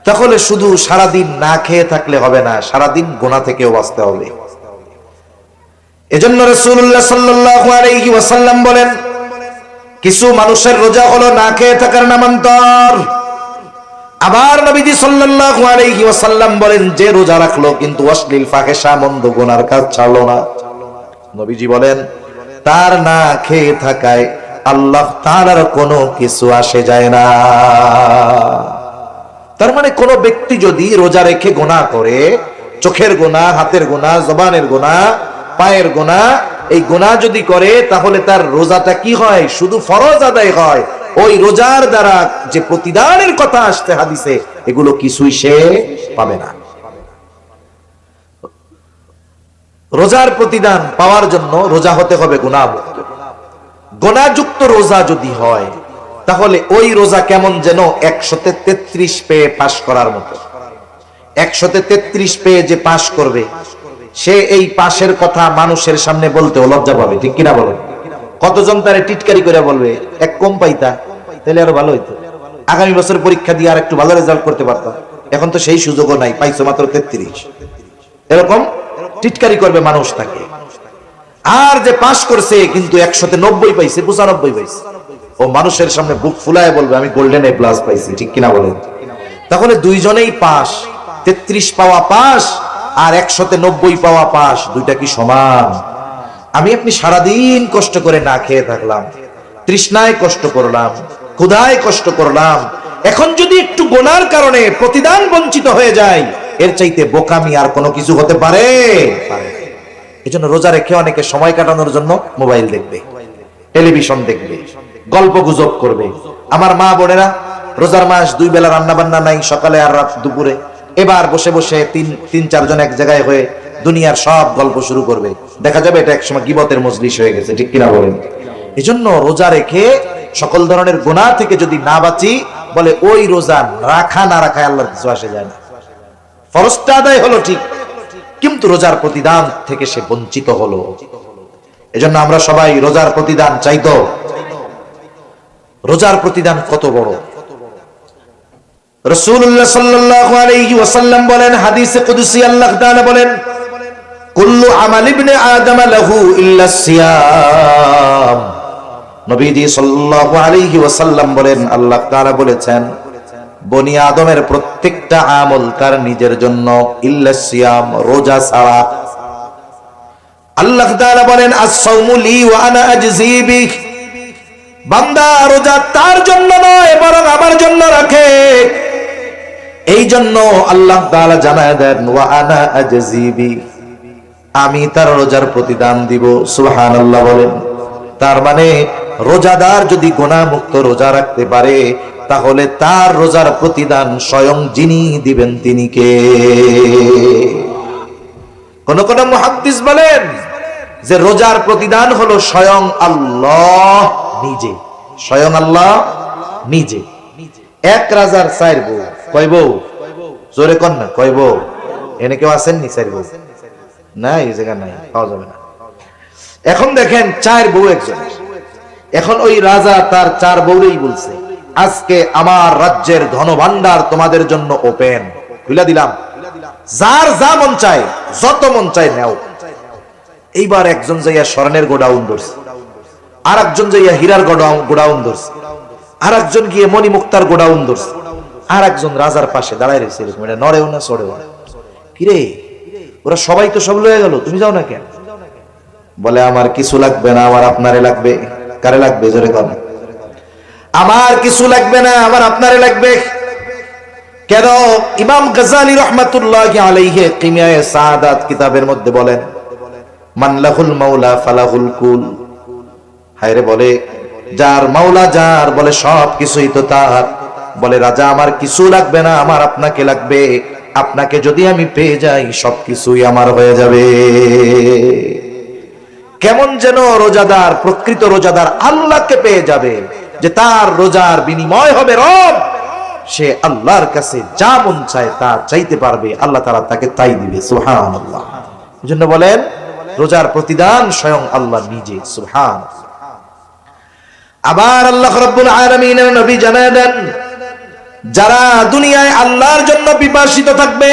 Speaker 1: তাহলে শুধু সারাদিন না খেয়ে থাকলে হবে না, সারাদিন গুনাহ থেকেও বাঁচতে হবে। এজন্য রাসূলুল্লাহ সাল্লাল্লাহু আলাইহি ওয়াসাল্লাম বলেন, কিছু মানুষের রোজা হলো না খেয়ে থাকার নামান্তর। আবার নবীজি সাল্লাল্লাহু আলাইহি ওয়াসাল্লাম বলেন, যে রোজা রাখলো কিন্তু অশ্লীল ফাহিশা মন্দ গুনার কাজ ছাড়লো না, নবীজি বলেন তার না খেয়ে থাকায় আল্লাহ তাআলার কোনো কিছু আসে যায় না। তার মানে কোন ব্যক্তি যদি রোজা রেখে গুনাহ করে, চোখের গুনাহ, হাতের গুনাহ, জবানের গুনাহ, পায়ের গুনাহ, এই গুনাহ যদি করে, তাহলে তার রোজাটা কি হয়? শুধু ফরজ আদায় হয়। ওই রোজার দ্বারা যে প্রতিদানের কথা আসছে হাদিসে, এগুলো কিছুই সে পাবে না। রোজার প্রতিদান পাওয়ার জন্য রোজা হতে হবে গুনাহমুক্ত। গুনাহযুক্ত রোজা যদি হয় তাহলে ওই রোজা কেমন যেন 133 পেয়ে পাশ করার মতো। 133 পেয়ে যে পাশ করবে সে এই পাশের কথা মানুষের সামনে বলতেও লজ্জা পাবে, ঠিক কিনা বলেন? কতজন তারে টিটকারি করে বলবে এক কম পাইতা, তাহলে আরো ভালো হইতো, আগামী বছর পরীক্ষা দিয়ে আর একটু ভালো রেজাল্ট করতে পারতাম, এখন তো সেই সুযোগও নাই, পাইছো মাত্র 33। এরকম টিটকারি করবে মানুষ তাকে। আর যে পাশ করছে কিন্তু 190 পাইছে, 95 পাইছে, ও মানুষের সামনে বুক ফুলায় বলবে আমি গোল্ডেন এ প্লাস পাইছি, ঠিক কিনা বলেন? তাহলে দুইজনেই পাস, 33 পাওয়া পাস আর 190 পাওয়া পাস, দুইটা কি সমান? আমি আপনি সারাদিন কষ্ট করে না খেয়ে থাকলাম, তৃষ্ণায় কষ্ট করলাম, ক্ষুধায় কষ্ট করলাম, এখন যদি একটু গোনার কারণে প্রতিদান বঞ্চিত হয়ে যায়, এর চাইতে বোকামি আর কোনো কিছু হতে পারে? এজন্য রোজা রেখে অনেকে সময় কাটানোর জন্য মোবাইল দেখবে, টেলিভিশন দেখবে, গল্প গুজব করবে। আমার মা বোনেরা রোজার মাস 2 বেলা রান্না বান্না নাই, সকালে আর রাত দুপুরে, এবার বসে বসে তিন চারজন এক জায়গায় হয়ে দুনিয়ার সব গল্প শুরু করবে, দেখা যাবে এটা একসময় গীবতের মজলিস হয়ে গেছে, ঠিক কিনা বলেন? এজন্য রোজা রেখে সকল ধরনের গুনাহ থেকে যদি না বাঁচি, বলে ওই রোজা রাখা না রাখায় আল্লাহর কিছু আসে যায় না, ফরজটা আদায় হলো ঠিক, কিন্তু রোজার প্রতিদান থেকে সে বঞ্চিত হলো। এজন্য আমরা সবাই রোজার প্রতিদান চাইতো। রোজার প্রতিদান কত বড়! রাসূলুল্লাহ সাল্লাল্লাহু আলাইহি ওয়াসাল্লাম বলেন, হাদিসে কুদসি আল্লাহ তাআলা বলেন, কুল্লু আমাল ইবনে আদম লাহু ইল্লা সিয়াম। নবীজি সাল্লাল্লাহু আলাইহি ওয়াসাল্লাম বলেন, আল্লাহ তাআলা বলেছেন বনি আদমের প্রত্যেকটা আমল তার নিজের জন্য, ইল্লা সিয়াম, রোজা ছাড়া। আল্লাহ তাআলা বলেন, আস-সাওমু লি ওয়া আনা আজজি বিহ। বান্দা রোজা তার জন্য নয় বরং আমার জন্য রাখে, এই জন্য আল্লাহ তাআলা জানায় দেন, ওয়া আনা আজজি বিহ, আমি তার রোজার প্রতিদান দিব। সুবহানাল্লাহ বলেন। তার মানে রোজাদার যদি গুনাহ মুক্ত রোজা রাখতে পারে, তাহলে তার রোজার প্রতিদান স্বয়ং যিনি দিবেন তিনি কে? কোন কোন মুহাদ্দিস বলেন যে রোজার প্রতিদান হলো স্বয়ং আল্লাহ নিজে, স্বয়ং আল্লাহ নিজে। এক রাজার 4 বউ, কয় বউ? জোরে কন না, কয় বউ? এনে কেউ আসেননি 4 বউ? না, এই জায়গা নাই, পাওয়া যাবে না। এখন দেখেন 4 বউ একজন, এখন ওই রাজা তার 4 বউরেই বলছে, আজকে আমার রাজ্যের ধনভাণ্ডার তোমাদের জন্য ওপেন, খুলে দিলাম, যার যা মন চায়, যত মন চায় নাও। এইবার একজন যাইয়া স্বর্ণের গোডাউন ধরছে, আর একজন যাইয়া হীরার গোডাউন ধরছে, আর একজন গিয়ে মণিমুক্তার গোডাউন ধরছে, আর একজন রাজার পাশে দাঁড়ায় রয়েছে, এরকম, এটা নড়েও না চড়েও না। কিরে, ওরা সবাই তো সব লয়ে গেল, তুমি যাও না কেন? বলে আমার কিছু লাগবে না, আমার আপনারে লাগবে। কারে লাগবে? জোরে কর। আমার কিছু লাগবে না, আমার আপনারে লাগবে। কেন? ইমাম গাজ্জালী রাহমাতুল্লাহি আলাইহি কিমিয়ায়ে সাআদাত কিতাবের মধ্যে বলেন, মান লাহুল মাওলা ফালাহুল কুল। হায়রে, বলে যার মাওলা যার, বলে সব কিছুই তো তার। বলে রাজা আমার কিছু লাগবে না, আমার আপনাকে লাগবে, আপনাকে যদি আমি পেয়ে যাই সবকিছুই আমার হয়ে যাবে। কেমন যেন রোজাদার, প্রকৃত রোজাদার আল্লাহকে পেয়ে যাবে, যে তার রোজার বিনিময় হবে রব, সে আল্লাহর কাছে যা মন চায় তা চাইতে পারবে, আল্লাহ তাআলা তাকে তাই দিবে। সুবহানাল্লাহ। এজন্য বলেন রোজার প্রতিদান স্বয়ং আল্লাহ নিজে। সুবহানাল্লাহ। আবার আল্লাহ রাব্বুল আলামিনের নবী জানায় দেন, যারা দুনিয়ায় আল্লাহর জন্য পিপাসিত থাকবে,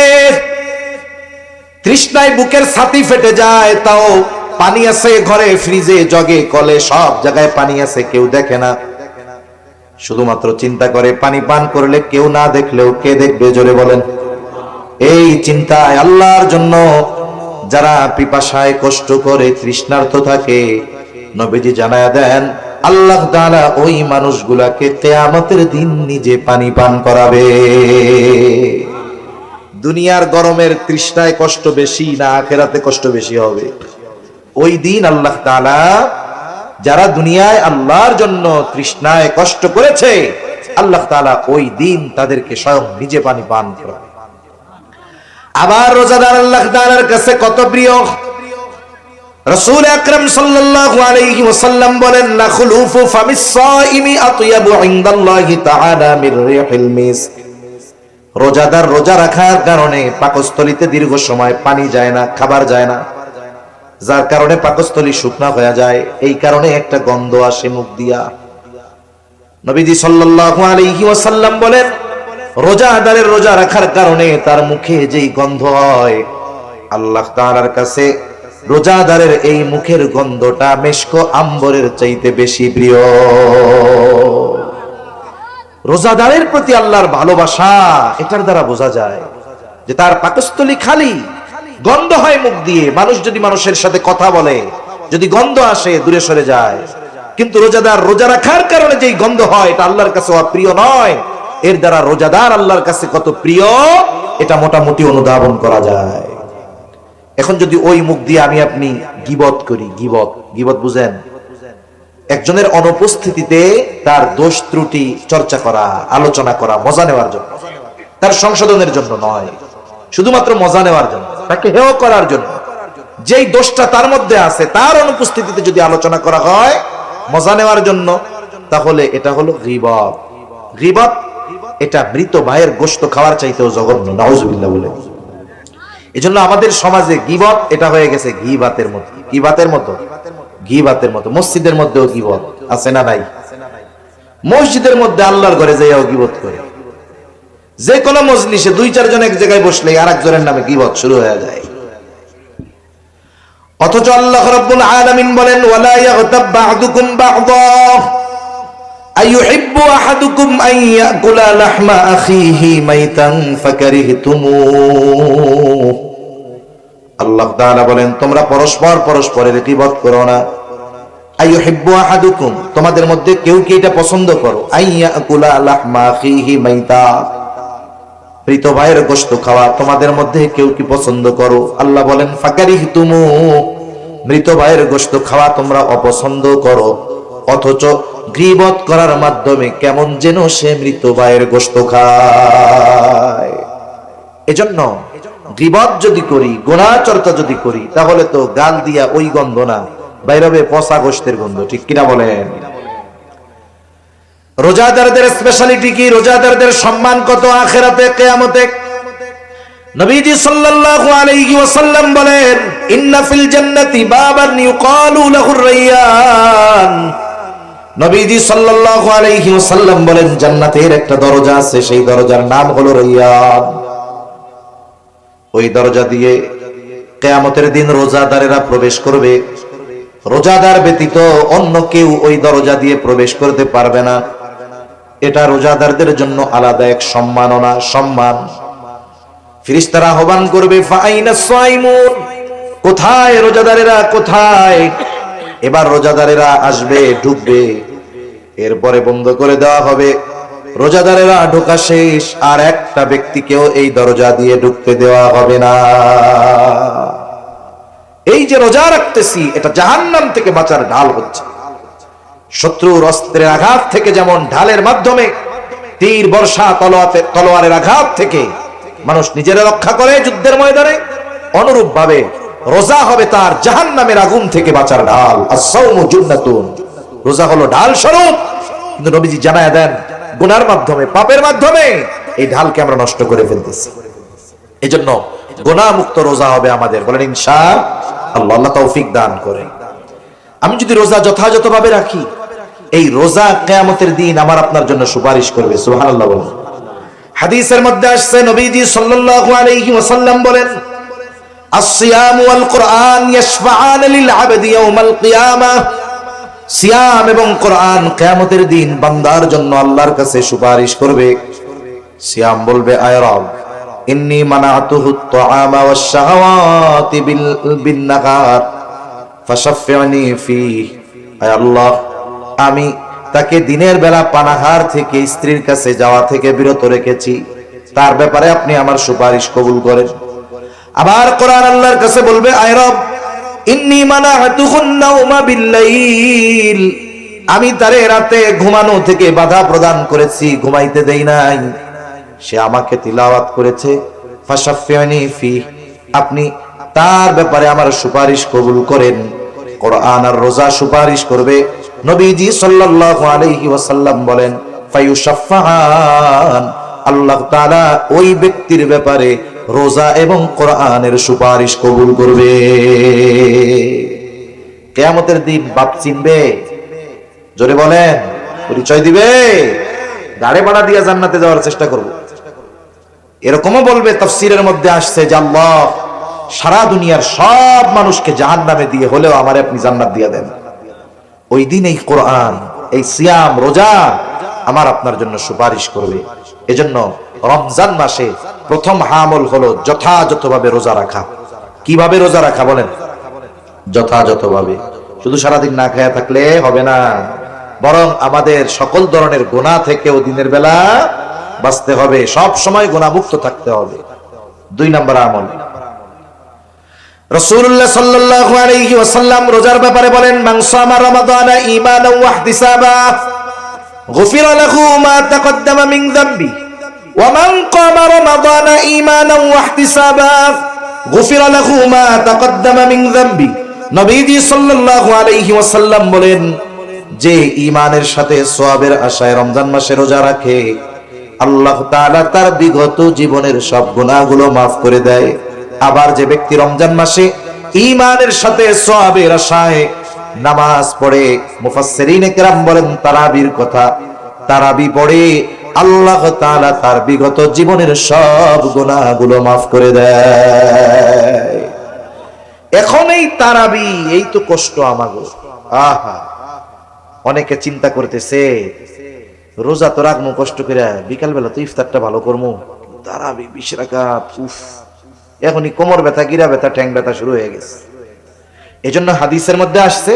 Speaker 1: তৃষ্ণায় বুকের ছাতি ফেটে যায়, তাও পানি আছে ঘরে, ফ্রিজে, জগে, কলে, সব জায়গায় পানি আছে, কেউ দেখে না, শুধুমাত্র চিন্তা করে পানি পান করলে কেউ না দেখলেও কে দেখবে? জোরে বলেন। এই চিন্তায় আল্লাহর জন্য যারা পিপাসায় কষ্ট করে, তৃষ্ণার্ত থাকে, নবীজি জানায়া দেন আল্লাহ তাআলা ওই মানুষগুলাকে কিয়ামতের দিন নিজে পানি পান করাবে। দুনিয়ার গরমের তৃষ্ণায় কষ্ট বেশি না আখিরাতে কষ্ট বেশি হবে? ওই দিন আল্লাহ তাআলা যারা দুনিয়ায় আল্লাহর জন্য তৃষ্ণায় কষ্ট করেছে, আল্লাহ তাআলা ওই দিন তাদেরকে স্বয়ং নিজে পানি পান করাবে। আবার রোজাদার আল্লাহ তাআলার কাছে কত প্রিয়! রাসূল আকরাম সাল্লাল্লাহু আলাইহি ওয়াসাল্লাম বলেন, লা খুলুফু ফামিস সাইমি আতয়াবু ইনদাল্লাহি তাআলা মির রিহিল মিস্ক। রোজাদার রোজা রাখার কারণে পাকস্থলীতে দীর্ঘ সময় পানি যায় না, খাবার যায় না, যার কারণে পাকস্থলী শুকনা হয়ে যায়। এই কারণে একটা গন্ধ আসে মুখ দিয়া। নবীজি সাল্লাল্লাহু আলাইহি ওয়াসাল্লাম বলেন, রোজাদারের রোজা রাখার কারণে তার মুখে যেই গন্ধ হয়, আল্লাহ তাআলার কাছে রোজাদারের এই মুখের গন্ধটা মেশক আম্বরের চাইতে বেশি প্রিয়। রোজাদারের প্রতি আল্লাহর ভালোবাসা এটার দ্বারা বোঝা যায় যে তার পাকস্থলী খালি, গন্ধ হয় মুখ দিয়ে। মানুষ যদি মানুষের সাথে কথা বলে, যদি গন্ধ আসে, দূরে সরে যায়। কিন্তু রোজাদার রোজা রাখার কারণে যেই গন্ধ হয়, এটা আল্লাহর কাছে প্রিয় নয়। এর দ্বারা রোজাদার আল্লাহর কাছে কত প্রিয়, এটা মোটামুটি অনুধাবন করা যায়। এখন যদি ওই মুখ দিয়ে আমি আপনি গীবত করি, গীবত বুঝেন? একজনের অনুপস্থিতিতে তার দোষ ত্রুটি চর্চা করা, আলোচনা করা, মজা নেওয়ার জন্য, তার সংশোধনের জন্য নয়, শুধুমাত্র মজা নেওয়ার জন্য, তাকে হেয় করার জন্য। যেই দোষটা তার মধ্যে আছে, তার অনুপস্থিতিতে যদি আলোচনা করা হয় মজা নেওয়ার জন্য, তাহলে এটা হলো গীবত। গীবত এটা মৃত ভাইয়ের গোশত খাওয়ার চাইতেও জঘন্য, নাউজুবিল্লাহ বলে। এজন্য আমাদের সমাজে গীবত এটা হয়ে গেছে গীবাতের মতো, গীবাতের মতো। মসজিদের মধ্যেও গীবত আছে না নাই? মসজিদের মধ্যে আল্লাহর ঘরে যাইয়াও গীবত করে। যে কোনো মজলিসে 2-4 জন এক জায়গায় বসলে আরেকজনের নামে গীবত শুরু হয়ে যায়। অথচ আল্লাহ রাব্বুল আলামিন বলেন, ওয়ালা ইয়াগতাব বা'দুকুম বা'দা আইয়ুহিব্বু আহাদুকুম আন ইয়াকুলা লাহমা আখিহি মাইতান ফাকারিহতুমুহ। আল্লাহ তাআলা বলেন, তোমরা পরস্পরের গীবত করো না। আইয়ুহিব্বু আহাদুকুম, তোমাদের মধ্যে কেউ কি এটা পছন্দ করো, আন ইয়াকুলা লাহমা আখিহি মাইতা, মৃত ভাইয়ের গোশত খাওয়া তোমাদের মধ্যে কেউ কি পছন্দ করো? আল্লাহ বলেন, ফাকারিহতুমুহ, মৃত ভাইয়ের গোশত খাওয়া তোমরা অপছন্দ করো। অথচ গীবত করার মাধ্যমে কেমন যেন সে মৃত ভাইয়ের গোশত খায়। এজন্য গীবত যদি করি, গুনাহ চর্চা যদি করি, তাহলে তো গাল দিয়া ওই গন্ধ না, বাইরে পচা গোশতের গন্ধ। ঠিক কিনা বলেন? রোজাদারদের স্পেশালিটি কি? রোজাদারদের সম্মান কত আখিরাতে, কিয়ামতে? নবীজি সাল্লাল্লাহু আলাইহি ওয়াসাল্লাম বলেন, ইন্না ফিল জান্নাতি বাবান ইউকালু লাহুর রায়্যান। নবীজি সাল্লাল্লাহু আলাইহি ওয়াসাল্লাম বলেন, জান্নাতের একটা দরজা আছে, সেই দরজার নাম হলো রায়্যান। ওই দরজা দিয়ে কিয়ামতের দিন রোজাদারেরা প্রবেশ করবে। রোজাদার ব্যতীত অন্য কেউ ওই দরজা দিয়ে প্রবেশ করতে পারবে না। এটা রোজাদারদের জন্য আলাদা এক সম্মাননা, সম্মান। ফেরেশতারা আহ্বান করবে, ফাআইনাস সাইমুন, কোথায় রোজাদারেরা, কোথায়? এবার রোজাদারেরা আসবে, ঢুকবে, এরপরে বন্ধ করে দেওয়া হবে। রোজাদারেরা ঢোকা শেষ, আর একটা ব্যক্তিকেও এই দরজা দিয়ে ঢুকতে দেওয়া হবে না। এই যে রোজা রাখতেছি, এটা জাহান্নাম থেকে বাঁচার ঢাল হচ্ছে। শত্রুর অস্ত্রের আঘাত থেকে যেমন ঢালের মাধ্যমে, তীর, বর্ষা, তলোয়ারের আঘাত থেকে মানুষ নিজেরা রক্ষা করে যুদ্ধের ময়দানে, অনুরূপ ভাবে রোজা হবে তার জাহান্নামের আগুন থেকে বাঁচার ঢাল। আস-সাওমু জুন্নাতুন, রোজা হলো ঢাল স্বরূপ। কিন্তু নবীজি জানায়া দেন, গুনার মাধ্যমে, পাপের মাধ্যমে এই ঢালকে আমরা নষ্ট করে ফেলতেছি। এজন্য গুনাহ মুক্ত রোজা হবে আমাদের, বলেন ইনশাআল্লাহ। আল্লাহ তৌফিক দান করে। আমি যদি রোজা যথাযথভাবে রাখি, এই রোজা কিয়ামতের দিন আমার আপনার জন্য সুপারিশ করবে। সুবহানাল্লাহ বলেন। হাদিসের মধ্যে আসছে, নবীজি সাল্লাল্লাহু আলাইহি ওয়াসাল্লাম বলেন, আস-সিয়াম ওয়াল কুরআন ইয়াশফাআন লিল আবদি ইয়াওমাল কিয়ামাহ। সিয়াম এবং কোরআন কিয়ামতের দিন বান্দার জন্য আল্লাহর কাছে সুপারিশ করবে। সিয়াম বলবে, আয় রব, ইন্নী মানাতুহু আত-তাআমা ওয়াশ-শাহাওয়াতি বিন-নাহার ফাশাফি'নি ফীহি। আয় আল্লাহ, আমি তাকে দিনের বেলা পানাহার থেকে, স্ত্রীর কাছে যাওয়া থেকে বিরত রেখেছি, তার ব্যাপারে আপনি আমার সুপারিশ কবুল করেন। আবার কোরআন আল্লাহর কাছে বলবে, আয় রব, ইন্নী মানাতুহুন নাওমা বিল-লাইল, আমি তারে রাতে ঘুমানো থেকে বাধা প্রদান করেছি, ঘুমাইতে দেই নাই। সে আমাকে তিলাওয়াত করেছে, ফাশাফি'নি ফীহি, আপনি তার ব্যাপারে আমার সুপারিশ কবুল করেন। কোরআন আর রোজা সুপারিশ করবে। নবীজি সাল্লাল্লাহু আলাইহি ওয়াসাল্লাম বলেন ফায়ুশাফফাআন, আল্লাহ তাআলা ওই ব্যক্তির ব্যাপারে রোজা এবং কোরআনের সুপারিশ কবুল করবে। কিয়ামতের দিন বাপ চিনবে? জোরে বলেন, পরিচয় দিবে? গাড়ি ভাড়া দিয়ে জান্নাতে যাওয়ার চেষ্টা করব। এরকমও বলবে, তাফসীরের মধ্যে আসছে যে আল্লাহ সারা দুনিয়ার সব মানুষকে জাহান্নামে দিয়ে হলেও আমারে আপনি জান্নাত দিয়ে দেন। ওই দিন এই কোরআন, এই সিয়াম, রোজা আমার আপনার জন্য সুপারিশ করবে। এজন্য রমজান মাসে প্রথম আমল হলো যথাযথভাবে রোজা রাখা। কিভাবে রোজা রাখা বলেন? যথাযথভাবে। শুধু সারাদিন না খেয়ে থাকলে হবে না, বরং আমাদের সকল ধরনের গুনাহ থেকেও দিনের বেলা বাঁচতে হবে, সব সময় গুনাহমুক্ত থাকতে হবে। 2 নম্বর আমল, রাসূলুল্লাহ সাল্লাল্লাহু আলাইহি ওয়াসাল্লাম রোজার ব্যাপারে বলেন মান সামা রমাদানা ঈমানান ওয়া ইহতিসাবা গুফিরা লাহু মা তাকদ্দামা মিন যামবি ওয়া মান কামা রমাদানা ঈমানান ওয়া ইহতিসাবা গুফিরা লাহু মা তাকদ্দামা মিন যামবি। নবীজি সাল্লাল্লাহু আলাইহি ওয়াসাল্লাম বলেন, যে ঈমানের সাথে সওয়াবের আশায় রমজান মাসে রোজা রাখে, আল্লাহ তাআলা তার বিগত জীবনের সব গুনাহগুলো মাফ করে দেয়। আবার যে ব্যক্তি রমজান মাসে ঈমানের সাথে সওয়াবের আশায় নামাজ পড়ে, মুফাসসিরিনে কেরাম বলেন তারাবির কথা, তারাবি পড়ে, আল্লাহ তাআলা তার বিগত জীবনের সব গুনাহগুলো মাফ করে দেয়। এখন এই তারাবি, এই তো কষ্ট আমাগো। আহা, অনেকে চিন্তা করতেছে রোজা তো রাখবো কষ্ট করে, বিকাল বেলা তো ইফতারটা ভালো করবো, তারাবি 20 রাকাত, উফ, এখনই কোমর ব্যথা, গিরা ব্যথা, ঠ্যাং ব্যথা শুরু হয়ে গেছে। এজন্য হাদিসের মধ্যে আসছে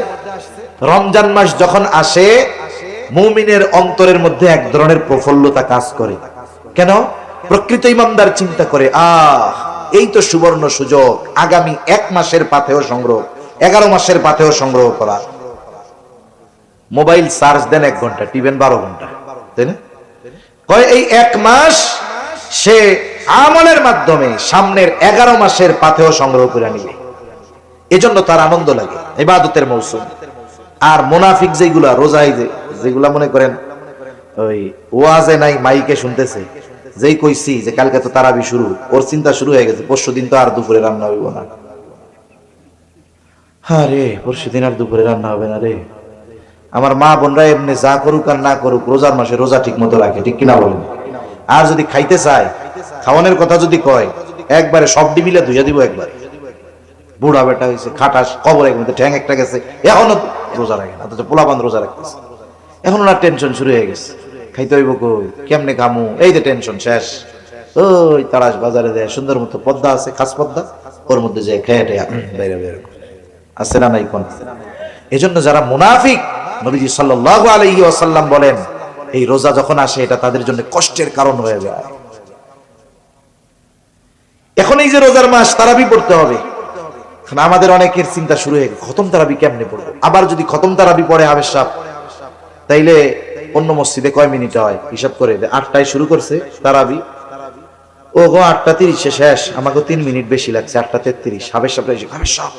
Speaker 1: রমজান মাস যখন আসে মুমিনের অন্তরের মধ্যে এক ধরনের প্রফুল্লতা কাজ করে। কেন? প্রকৃত ইমানদার চিন্তা করে, এই তো সুবর্ণ সুযোগ, আগামী 1 মাসের পাথেয় সংগ্রহ, 11 মাসের পাথেয় সংগ্রহ করা। মোবাইল চার্জ দেন 1 ঘন্টা, টিভেন 12 ঘন্টা, তাই না? কয় এই 1 মাস সে আমলের মাধ্যমে সামনের 11 মাসের পাথেয় সংগ্রহ করে নিবে। এজন্য তার আনন্দ লাগে, ইবাদতের মৌসুম। আর মুনাফিক যেগুলা রোজায় যেগুলা মনে করেন ওই ওয়াজে নাই মাইকে শুনতেছে, যেই কইছি যে কালকে তো তারাবি শুরু, ওর চিন্তা শুরু হয়ে গেছে পরশুদিন তো আর দুপুরে রান্না হইব না। আরে পরশুদিন আর দুপুরে রান্না হবে না রে। আমার মা বোনরা এমনি যা করুক আর না করুক রোজার মাসে রোজা ঠিক মতো রাখে, ঠিক কিনা বলেন? আর যদি খাইতে চায়, খাওয়ানোর কথা যদি কয়, একবারে সব ডিবিলে ধুইয়া দিব একবার। বুড়া বেটা হয়েছে, খাটাস, কবর এক মধ্যে ঠ্যাং একটা গেছে, এখনো রোজা রাখে না, অথচ পোলাপান রোজা রাখতেছে। এখন ওনার টেনশন শুরু হয়ে গেছে, খাইতে হইব কই, কেমনে খামু, এই যে টেনশন শেষ। ওই তারাস বাজারে দেয় সুন্দর মতো পদ্মা আছে, খাস পদ্মা, ওর মধ্যে যায় খেয়ে টেয়া বাইরে বের আছে না নাই কোন। এজন্য যারা মুনাফিক, নবীজি সাল্লাল্লাহু আলাইহি ওয়াসাল্লাম বলেন এই রোজা যখন আসে এটা তাদের জন্য কষ্টের কারণ হয়ে যায়। এখন এই যে রোজার মাস, তারাবি পড়তে হবে, আমাদের অনেকের চিন্তা শুরু হয়ে গেছে খতম তারাবি কেমনে পড়বো। আবার যদি খতম তারাবি পড়ে হাবেশ সাহেব, তাইলে অন্য মসজিদে কয় মিনিট হয় হিসাব করে, 8টায় শুরু করছে তারাবি, ও গো 8:30 শেষ, আমাকে 3 মিনিট বেশি লাগছে, 8:33। হাবেশ সাহেব এসে, হাবেশ সাহেব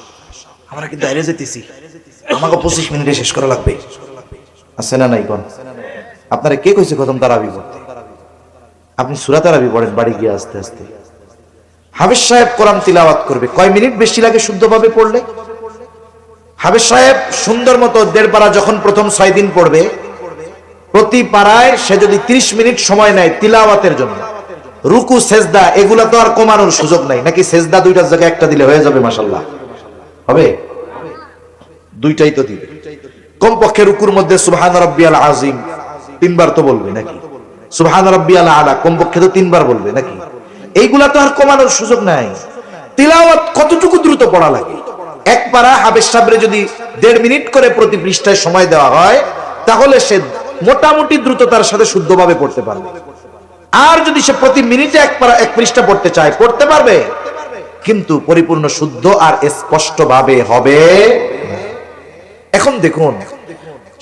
Speaker 1: আমরা কিন্তু বাইরে যেতেছি, আমাকে 25 মিনিটে শেষ করা লাগবে, আছে না নাই কোন? আপনারা কে কইছে খতম তারাবি পড়তে? আপনি সূরা তারাবি পড়েন বাড়ি গিয়ে আস্তে আস্তে। হাফেজ সাহেব কোরআন তিলাওয়াত করবে, কয় মিনিট বেশি লাগে শুদ্ধভাবে পড়লে? হাফেজ সাহেব সুন্দর মতো 1.5 পারা যখন প্রথম 6 দিন পড়বে, প্রতি পারায় সে যদি 30 মিনিট সময় নেয় তিলাওয়াতের জন্য, রুকু সেজদা এগুলা তো আর কমানোর সুযোগ নাই, নাকি সেজদা 2টার জায়গায় 1টা দিলে হয়ে যাবে? মাশাআল্লাহ, হবে? 2টাই তো দিবে। কমপক্ষে রুকুর মধ্যে সুবহান রাব্বিয়াল আযীম 3 বার তো বলবে নাকি? সুবহান রাব্বিয়াল আলা কমপক্ষে তো 3 বার বলবে নাকি? এইগুলা তো আর কমানোর সুযোগ নাই। তিলাওয়াত কতটুকু দ্রুত পড়া লাগে? 1 পারা হাফেজ সাহেবরে যদি 1.5 মিনিট করে প্রতি পৃষ্ঠায় সময় দেওয়া হয়, তাহলে সে মোটামুটি দ্রুততার সাথে শুদ্ধভাবে পড়তে পারবে। আর যদি সে প্রতি মিনিটে 1 পারা 1 পৃষ্ঠা পড়তে চায়, পড়তে পারবে, কিন্তু পরিপূর্ণ শুদ্ধ আর স্পষ্ট ভাবে হবে। এখন দেখুন,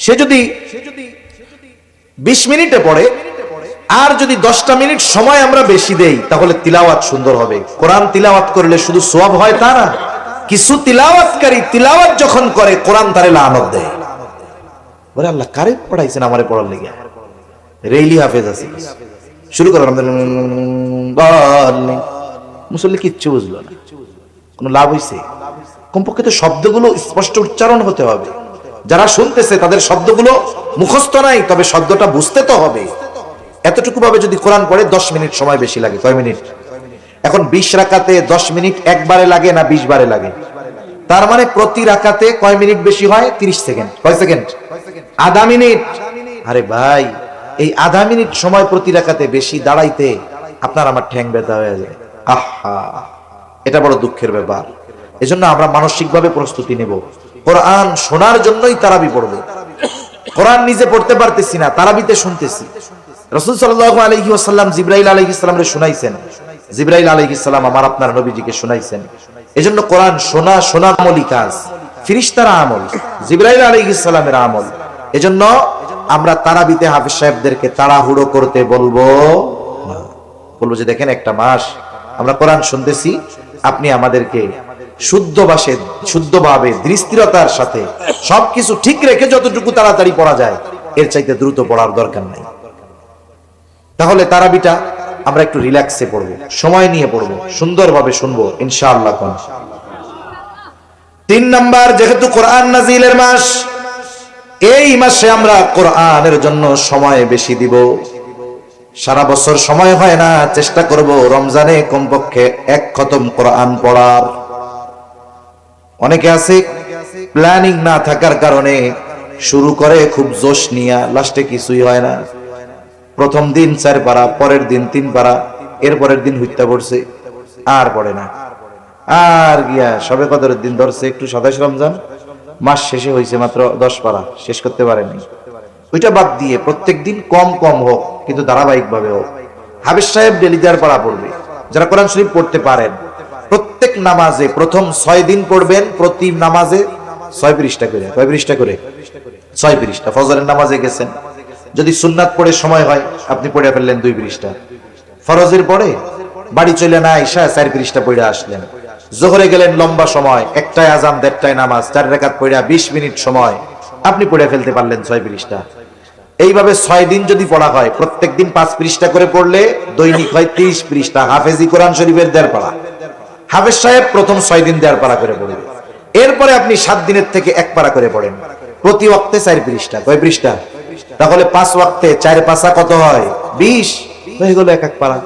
Speaker 1: সে যদি 20 মিনিটে পড়ে, আর যদি 10টা মিনিট সময় আমরা বেশি দেই, তাহলে তিলাওয়াত সুন্দর হবে। কোরআন তিলাওয়াত করলে শুধু সওয়াব হয় তা না, কিছু তিলাওয়াতকারী তিলাওয়াত যখন করে কোরআন তারে লানত দেয়, বলে আল্লাহ কারে পড়াইছেন আমারে পড়ার লেগে, রেইলি হাফেজ আছে শুরু করো মুসল্লি কিচ্ছু বুঝলো না, কোনো লাভ হইছে? কমপক্ষে তো শব্দগুলো স্পষ্ট উচ্চারণ হতে হবে, যারা শুনতেছে তাদের শব্দগুলো মুখস্থ নাই, তবে শব্দটা বুঝতে তো হবে। এতটুকু ভাবে যদি কোরআন পড়ে 10 মিনিট সময় বেশি লাগে। কয় মিনিট? এখন 20 রাকাতে 10 মিনিট একবারে লাগে না 20 বারে লাগে? তার মানে প্রতি রাকাতে কয় মিনিট বেশি হয়? 30 সেকেন্ড। কয় সেকেন্ড? আধা মিনিট। আরে ভাই, এই আধা মিনিট সময় প্রতি রাকাতে বেশি দাঁড়াইতে আপনার আমার ঠ্যাং ব্যথা হয়ে যায়। আহা, এটা বড় দুঃখের ব্যাপার। এজন্য আমরা মানসিকভাবে প্রস্তুতি নেব, কোরআন শোনার জন্যই তারাবি পড়ব। কোরআন নিজে পড়তে পারতেছি না, তারাবিতে শুনতেছি। রাসূল সাল্লাল্লাহু আলাইহি ওয়াসাল্লাম জিবরাইল আলাইহিস সালামকে শুনাইছেন, জিবরাইল আলাইহিস সালাম আমার আপনার নবীজিকে শুনাইছেন। এজন্য কোরআন শোনা আমলি কাজ, ফেরেশতারা আমল, জিবরাইল আলাইহিস সালামের আমল। এজন্য আমরা তারাবিতে হাফেজ সাহেবদেরকে তাড়াহুড়ো করতে বলবো যে দেখেন একটা মাস আমরা কোরআন শুনতেছি, আপনি আমাদেরকে শুদ্ধভাবে দৃষ্টিরতার সাথে সবকিছু ঠিক রেখে যতটুকু তাড়াতাড়ি পড়া যায় এর চাইতে দ্রুত পড়ার দরকার নাই। তাহলে তারাবিটা আমরা একটু রিল্যাক্সে পড়বো, সময় নিয়ে পড়বো, সুন্দরভাবে শুনবো ইনশাআল্লাহ। 3 নাম্বার, যেহেতু কোরআন নাজিলের মাস, এই মাসে আমরা কোরআনের জন্য সময় বেশি দিব। সারা বছর সময় হয় না, চেষ্টা করব রমজানে কমপক্ষে 1 খতম কোরআন পড়ার। অনেকে আছে প্ল্যানিং না থাকার কারণে শুরু করে খুব জোশ নিয়ে, লাস্টে কিছুই হয় না। প্রথম দিন 4 পারা, পরের দিন 3 পারা, এর পরের দিন হইতে পড়ছে, আর পড়ে না। আর গিয়া সবে কদরের দিন ধরছে, একটু 27 রমজান, মাস শেষে হয়েছে মাত্র 10 পারা, শেষ করতে পারেনি। ওইটা বাদ দিয়ে প্রত্যেক দিন কম কম হোক, কিন্তু ধারাবাহিক ভাবে হোক। হাফেজ সাহেব ডেলি 4 পারা পড়বে। যারা কোরআন শরীফ পড়তে পারেন, প্রত্যেক নামাজে প্রথম 6 দিন পড়বেন, প্রতি নামাজে 6 পৃষ্ঠা করে। কয় পৃষ্ঠা করে? 6 পৃষ্ঠা। ফজরের নামাজে গেছেন, যদি সুন্নাত পড়ে সময় হয় আপনি পড়ে ফেললেন 2 পৃষ্ঠা। ফরজের পরে বাড়ি চলে না আইসা 4 পৃষ্ঠা পড়ে আসলেন। জোহরে গেলেন, লম্বা সময়, একটাই আজান 1.5টায় নামাজ, 4 রাকাত পড়া 20 মিনিট সময়, আপনি পড়ে ফেলতে পারলেন 6 পৃষ্ঠা। এইভাবে 6 দিন যদি পড়া হয়, প্রত্যেক দিন 5 পৃষ্ঠা করে পড়লে দৈনিক হয় 30 পৃষ্ঠা। হাফেজি কোরআন শরীফের 1.5 পারা। হাফেজ সাহেব প্রথম 6 দিন 1.5 পারা করে পড়বে। এরপরে আপনি 7 দিনের থেকে 1 পারা করে পড়েন। প্রতি ওয়াক্তে 4 পৃষ্ঠা। কয় পৃষ্ঠা? তাহলে 5 ওয়াক্তে 4 পাঁচা কত হয়? 20 হয়ে গেল 1 পারা।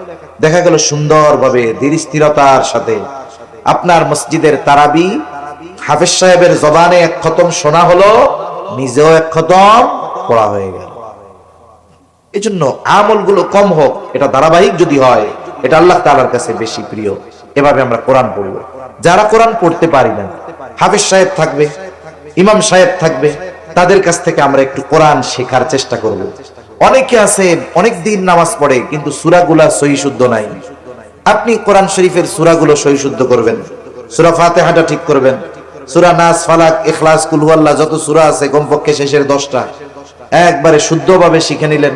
Speaker 1: দেখা গেল সুন্দরভাবে ধীর স্থিরতার সাথে আপনার মসজিদের তারাবি হাফেজ সাহেবের জবানে 1 খতম শোনা হলো, নিজেও 1 খতম পড়া হয়ে গেল। এজন্য আমলগুলো কম হোক, এটা ধারাবাহিক যদি হয়, এটা আল্লাহ তাআলার কাছে বেশি প্রিয়। এভাবে আমরা কোরআন পড়ব। যারা কোরআন পড়তে পারি না, হাফেজ সাহেব থাকবে, ইমাম সাহেব থাকবে, তাদের কাছ থেকে আমরা একটু কোরআন শেখার চেষ্টা করব। অনেকে আছে অনেক দিন নামাজ পড়ে কিন্তু সূরাগুলা সহি শুদ্ধ নাই। আপনি কোরআন শরীফের সূরাগুলো সহি শুদ্ধ করবেন, সূরা ফাতিহাটা ঠিক করবেন, সূরা নাস, ফালাক, ইখলাস, কুল হুয়াল্লাহ যত সূরা আছে কমপক্ষে শেষের 10টা একবারে শুদ্ধভাবে শিখে নিলেন।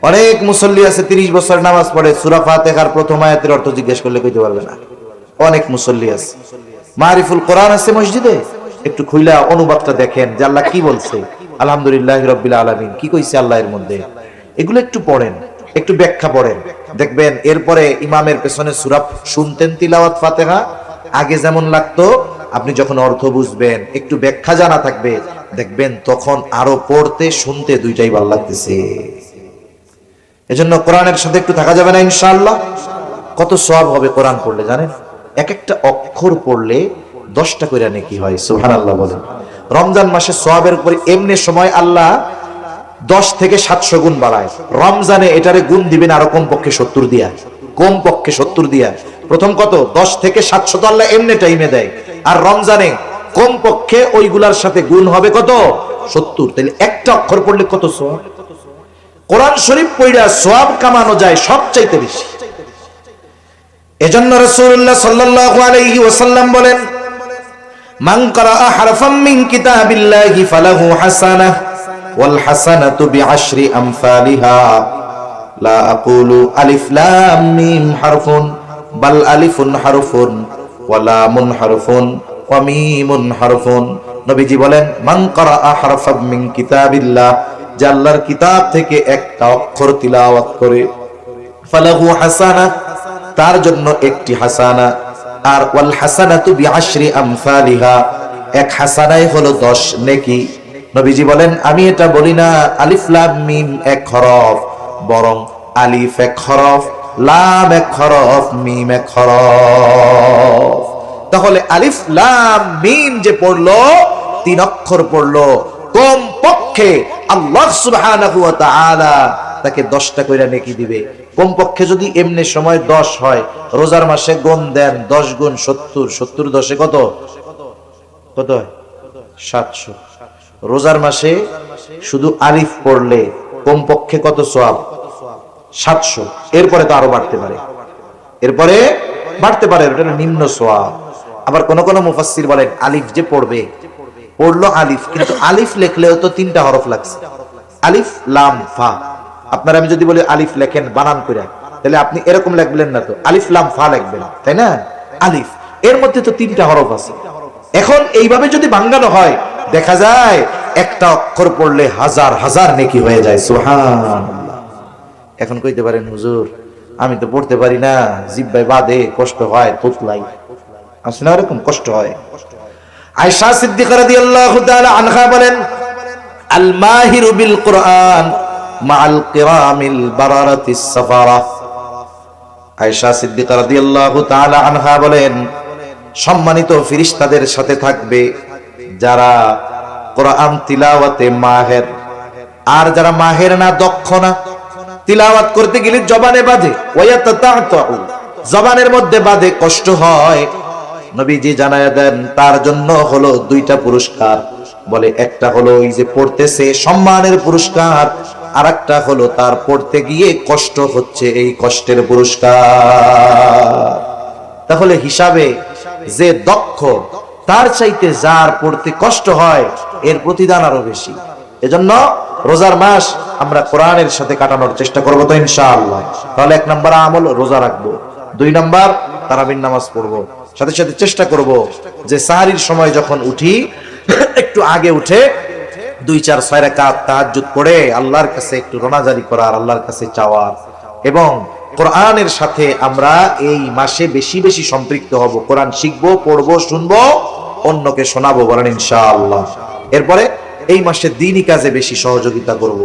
Speaker 1: অনেক মুসল্লি আছে 30 বছর নামাজ পড়ে, সূরা ফাতিহার প্রথম আয়াতের অর্থ জিজ্ঞেস করলে কইতে পারবে না। অনেক মুসল্লি আছে। মারিফুল কোরআন আছে মসজিদে, একটু খুইলা অনুবাদটা দেখেন যে আল্লাহ কি বলছে, আলহামদুলিল্লাহি রাব্বিল আলামিন কি কইছে আল্লাহ এর মধ্যে, এগুলো একটু পড়েন, একটু ব্যাখ্যা পড়েন, দেখবেন এরপরে ইমামের পেছনে সূরা শুনতেন তিলাওয়াত ফাতিহা, আগে যেমন লাগতো, আপনি যখন অর্থ বুঝবেন, একটু ব্যাখ্যা জানা থাকবে, দেখবেন তখন আরো পড়তে শুনতে দুইটাই ভালো লাগতেছে। এজন্য কোরআনের সাথে একটু থাকা যাবে না ইনশাআল্লাহ। কত সওয়াব হবে কোরআন পড়লে জানেন? এক একটা অক্ষর পড়লে 10টা করে নেকি হয়। সুবহানাল্লাহ বলেন। রমজান মাসে সওয়াবের উপরে এমনি সময় আল্লাহ 10 থেকে 700 গুণ বাড়ায়। রমজানে এটারে গুণ দিবেন আরো কমপক্ষে 70 দিয়া, কমপক্ষে 70 দিয়া। প্রথম কত? 10 থেকে 700 তো আল্লাহ এমনি টাইমে দেয়, আর রমজানে কমপক্ষে ওইগুলার সাথে গুণ হবে কত? 70। তাহলে একটা অক্ষর পড়লে কত সওয়াব? কোরআন শরীফ পড়া সওয়াব কামানো যায় সবচাইতে বেশি। এজন্য রাসূলুল্লাহ সাল্লাল্লাহু আলাইহি ওয়াসাল্লাম বলেন, মান ক্বারাআ হারফাম মিন কিতাবিল্লাহি ফালাহু হাসানাহ ওয়াল হাসানাতু বিআশরি আমসালিহা লা আকুলু আলিফ লাম মিম হারফুন বাল আলিফুন হারফুন ওয়া লামুন হারফুন ওয়া মিমুন হারফুন। নবীজি বলেন মান ক্বারাআ হারফাম মিন কিতাবিল্লাহ, যে আল্লাহর কিতাব থেকে একটা অক্ষর তিলাওয়াত করে, ফালাহু হাসানাহ, তার জন্য একটি হাসানা। আর ওয়াল হাসানাতু বিআশরি আমসালিহা, এক হাসানাই হলো 10 নেকি। নবীজি বলেন আমি এটা বলি না আলিফ লাম মিম এক হরফ, বরং আলিফ এক হরফ, লাম এক হরফ, মিম এক হরফ। তাহলে আলিফ লাম মিম যে পড়লো, 3 অক্ষর পড়লো, কম পক্ষে আল্লাহ সুবহানাহু ওয়া তাআলা তাকে 10টা কইরা নেকি দিবে। কম পক্ষে যদি এমনি সময় 10 হয়, রোজার মাসে গুণ দেন 10 গুণ 70, 70 10 কত কত হয়? 700। রোজার মাসে শুধু আলিফ পড়লে কম পক্ষে কত সওয়াব? 700। এরপরে তো আরো বাড়তে পারে, এরপরে বাড়তে পারে, এটা নিম্ন সওয়াব। আবার কোন কোন মুফাসসির বলেন আলিফ যে পড়বে, পড়লো আলিফ, কিন্তু আলিফ লেখলেও তো 3টা হরফ লাগছে, আলিফ লাম ফা। আপনারা আমি যদি বলি আলিফ লেখেন বানান করে, তাহলে আপনি এরকম লিখবেন না, তো আলিফ লাম ফা লিখবেন, তাই না? আলিফ এর মধ্যে তো 3টা হরফ আছে। এখন এইভাবে যদি ভাঙানো হয়, দেখা যায় একটা অক্ষর পড়লে হাজার হাজার নেকি হয়ে যায়। সুবহানাল্লাহ। এখন কইতে পারেন হুজুর আমি তো পড়তে পারি না, জিহ্বায় বাদে, কষ্ট হয়, তুতলাই আছে না, এরকম কষ্ট হয়। আয়েশা সিদ্দিকা রাদিয়াল্লাহু তাআলা আনহা বলেন আল মাহিরু বিল কুরআন মাআল কিরামিল বারারাতিস সাফারা। আয়েশা সিদ্দিকা রাদিয়াল্লাহু তাআলা আনহা বলেন সম্মানিত ফেরেশতাদের সাথে থাকবে যারা কোরআন তিলাওয়াতে মাহের। আর যারা মাহের না, দক্ষ না, তিলাওয়াত করতে গেলে জবানে বাজে, ওয়ায়াতাতাউ, জবানের মধ্যে বাজে, কষ্ট হয়। নবীজি জানায়া দেন তার জন্য হলো 2টা পুরস্কার। বলে একটা হলো ওই যে পড়তেছে সম্মানের পুরস্কার, আর একটা হলো তার পড়তে গিয়ে কষ্ট হচ্ছে, এই কষ্টের পুরস্কার। তাহলে হিসাবে যে দক্ষ তার চাইতে যার পড়তে কষ্ট হয় এর প্রতিদান আরো বেশি। এজন্য রোজার মাস আমরা কোরআনের সাথে কাটানোর চেষ্টা করব তো ইনশাআল্লাহ। তাহলে 1 নাম্বার আমল রোজা রাখবো, 2 নাম্বার তারাবির নামাজ পড়বো, সাথে সাথে চেষ্টা করব যে সাহারির সময় যখন উঠি একটু আগে উঠে 2-4-6 রাকাত তাহাজ্জুদ পড়ে আল্লাহর কাছে একটু রোনাজারি করার, আল্লাহর কাছে চাওয়ার, এবং কোরআনের সাথে আমরা এই মাসে বেশি বেশি সম্পৃক্ত হব। কোরআন শিখবো, পড়বো, শুনবো, অন্যকে শোনাবো, বলেন ইনশাআল্লাহ। এরপরে এই মাসে দ্বীনি কাজে বেশি সহযোগিতা করব।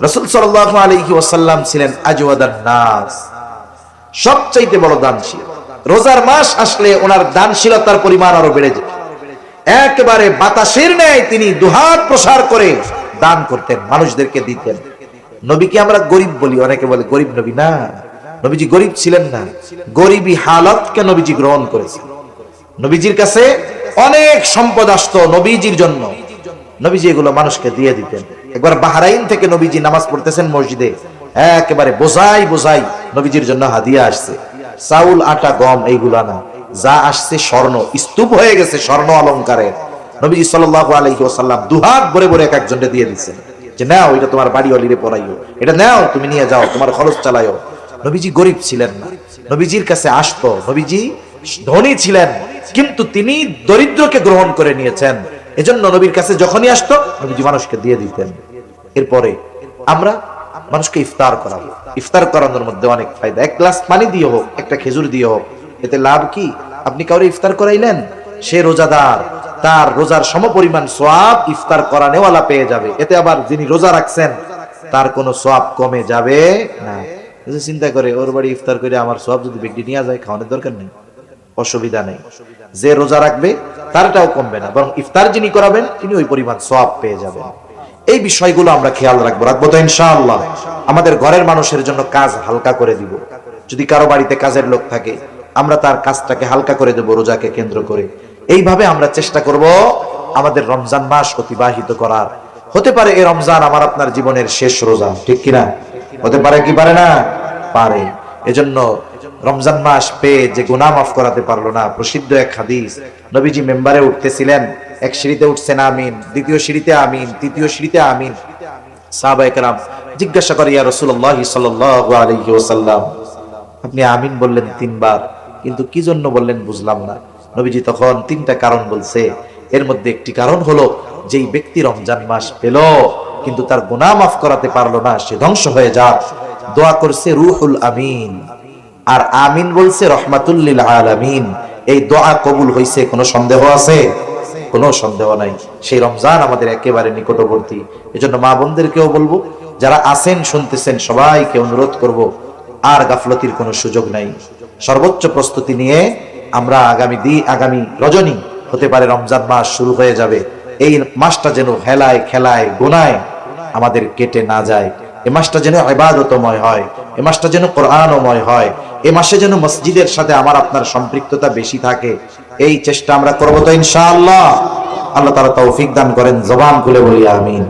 Speaker 1: রাসূল সাল্লাল্লাহু আলাইহি ওয়াসাল্লাম ছিলেন আজওয়াদান নাস, সবচাইতে বড় দানশীল। রোজার মাস আসলে ওনার দানশীলতার পরিমাণ আরো বেড়ে যায়। একেবারে বাতাসের ন্যায় তিনি দুহাত প্রসার করে দান করতেন, মানুষদেরকে দিতেন। নবীকে আমরা গরিব বলি, অনেকে বলে গরিব নবী, না, নবীজি গরিব ছিলেন না, গরিবী হালতকে নবীজি গ্রহণ করেছেন। নবীজির কাছে অনেক সম্পদ আসতো নবীজির জন্য, নবীজি এগুলো মানুষকে দিয়ে দিতেন। একবার বাহরাইন থেকে নবীজি নামাজ পড়তেছেন মসজিদে, একেবারে বোঝাই বোঝাই নবীজির জন্য হাদিয়া আসছে, চাউল, আটা, গম, এইগুলা না, যা আসছে স্বর্ণ, স্তূপ হয়ে গেছে স্বর্ণ অলংকারের। নবীজি সাল্লাল্লাহু আলাইহি ওয়াসাল্লাম দুহাত ভরে ভরে এক একজনকে দিয়ে দিচ্ছেন, যে নাও এটা তোমার বাড়ি অলিরে পড়াইও, এটা নাও তুমি নিয়ে যাও, তোমার খরচ চালাইও। নবীজি গরিব ছিলেন না, নবীজির কাছে আসতো, নবীজি ধনী ছিলেন, কিন্তু তিনি দরিদ্রকে গ্রহণ করে নিয়েছেন। এজন্য নবীর কাছে যখনই আসতো নবীজি মানুষকে দিয়ে দিতেন। এরপরে আমরা মানুষকে ইফতার করাবো। ইফতার করানোর মধ্যে অনেক ফায়দা। 1 গ্লাস পানি দিয়ে হোক, একটা খেজুর দিয়ে হোক, এতে লাভ কি? আপনি কাউরে ইফতার করাইলেন, সে রোজাদার, তার রোজার সমপরিমাণ সওয়াব ইফতার করানেওয়ালা পেয়ে যাবে। এতে আবার যিনি রোজা রাখছেন তার কোনো সওয়াব কমে যাবে না। চিন্তা করে ওর বাড়ি ইফতার করে আমার সওয়াব যদি বেগটি নিয়ে যায়, খাওয়ানোর দরকার নেই, অসুবিধা নেই। যে রোজা রাখবে তারটাও কমবে না, বরং ইফতার যিনি করাবেন তিনি ওই পরিমাণ সওয়াব পেয়ে যাবেন। এই বিষয়গুলো আমরা খেয়াল রাখবো তো ইনশাআল্লাহ। আমাদের ঘরের মানুষের জন্য কাজ হালকা করে দিব। যদি কারো বাড়িতে কাজের লোক থাকে, আমরা তার কাজটাকে হালকা করে দেব রোজাকে কেন্দ্র করে। এইভাবে আমরা চেষ্টা করব আমাদের রমজান মাস অতিবাহিত করার। হতে পারে এই রমজান আমার আপনার জীবনের শেষ রোজা, ঠিক কিনা? হতে পারে কি পারে না? পারে। এজন্য রমজান মাস পেয়ে যে গুনাহ মাফ করাতে পারলো না, প্রসিদ্ধ এক হাদিস, নবীজি মেম্বারে উঠতেছিলেন, এক সিঁড়িতে উঠছেন আমিন, দ্বিতীয় সিঁড়িতে আমিন, তৃতীয় সিঁড়িতে আমিন। সাহাবায়ে কেরাম জিজ্ঞাসা করে, ইয়া রাসূলুল্লাহ সাল্লাল্লাহু আলাইহি ওয়াসাল্লাম, আপনি আমিন বললেন 3 বার, কিন্তু কি জন্য বললেন বুঝলাম না। নবীজি তখন তিনটা কারণ বলছে। এর মধ্যে একটি কারণ হলো, যেই ব্যক্তি রমজান মাস পেল কিন্তু তার গুনাহ মাফ করাতে পারলো না, সে ধ্বংস হয়ে যাক। দোয়া করছে রুহুল আমিন, আর আমিন বলছে রহমাতুল লিল আলামিন। এই দোয়া কবুল হইছে, কোনো সন্দেহ আছে? কোনো সন্দেহ নাই। সেই রমজান আমাদের একেবারে নিকটবর্তী। এজন্য মা বোনদেরকেও বলবো, যারা আছেন শুনতেছেন, সবাইকে অনুরোধ করব, আর গাফলতির কোনো সুযোগ নাই। সর্বোচ্চ প্রস্তুতি নিয়ে আমরা আগামী রজনী হতে পারে রমজান মাস শুরু হয়ে যাবে। এই মাসটা যেন হেলায় খেলায় গুনায় আমাদের কেটে না যায়। এ মাসটা যেন ইবাদতময় হয়, এ মাসটা যেন কোরআনময় হয়, এ মাসে যেন মসজিদের সাথে আমার আপনার সম্পৃক্ততা বেশি থাকে। এই চেষ্টা আমরা করবো তো ইনশাআল্লাহ। আল্লাহ তাআলা তৌফিক দান করেন। জবান খুলে বলি আমিন।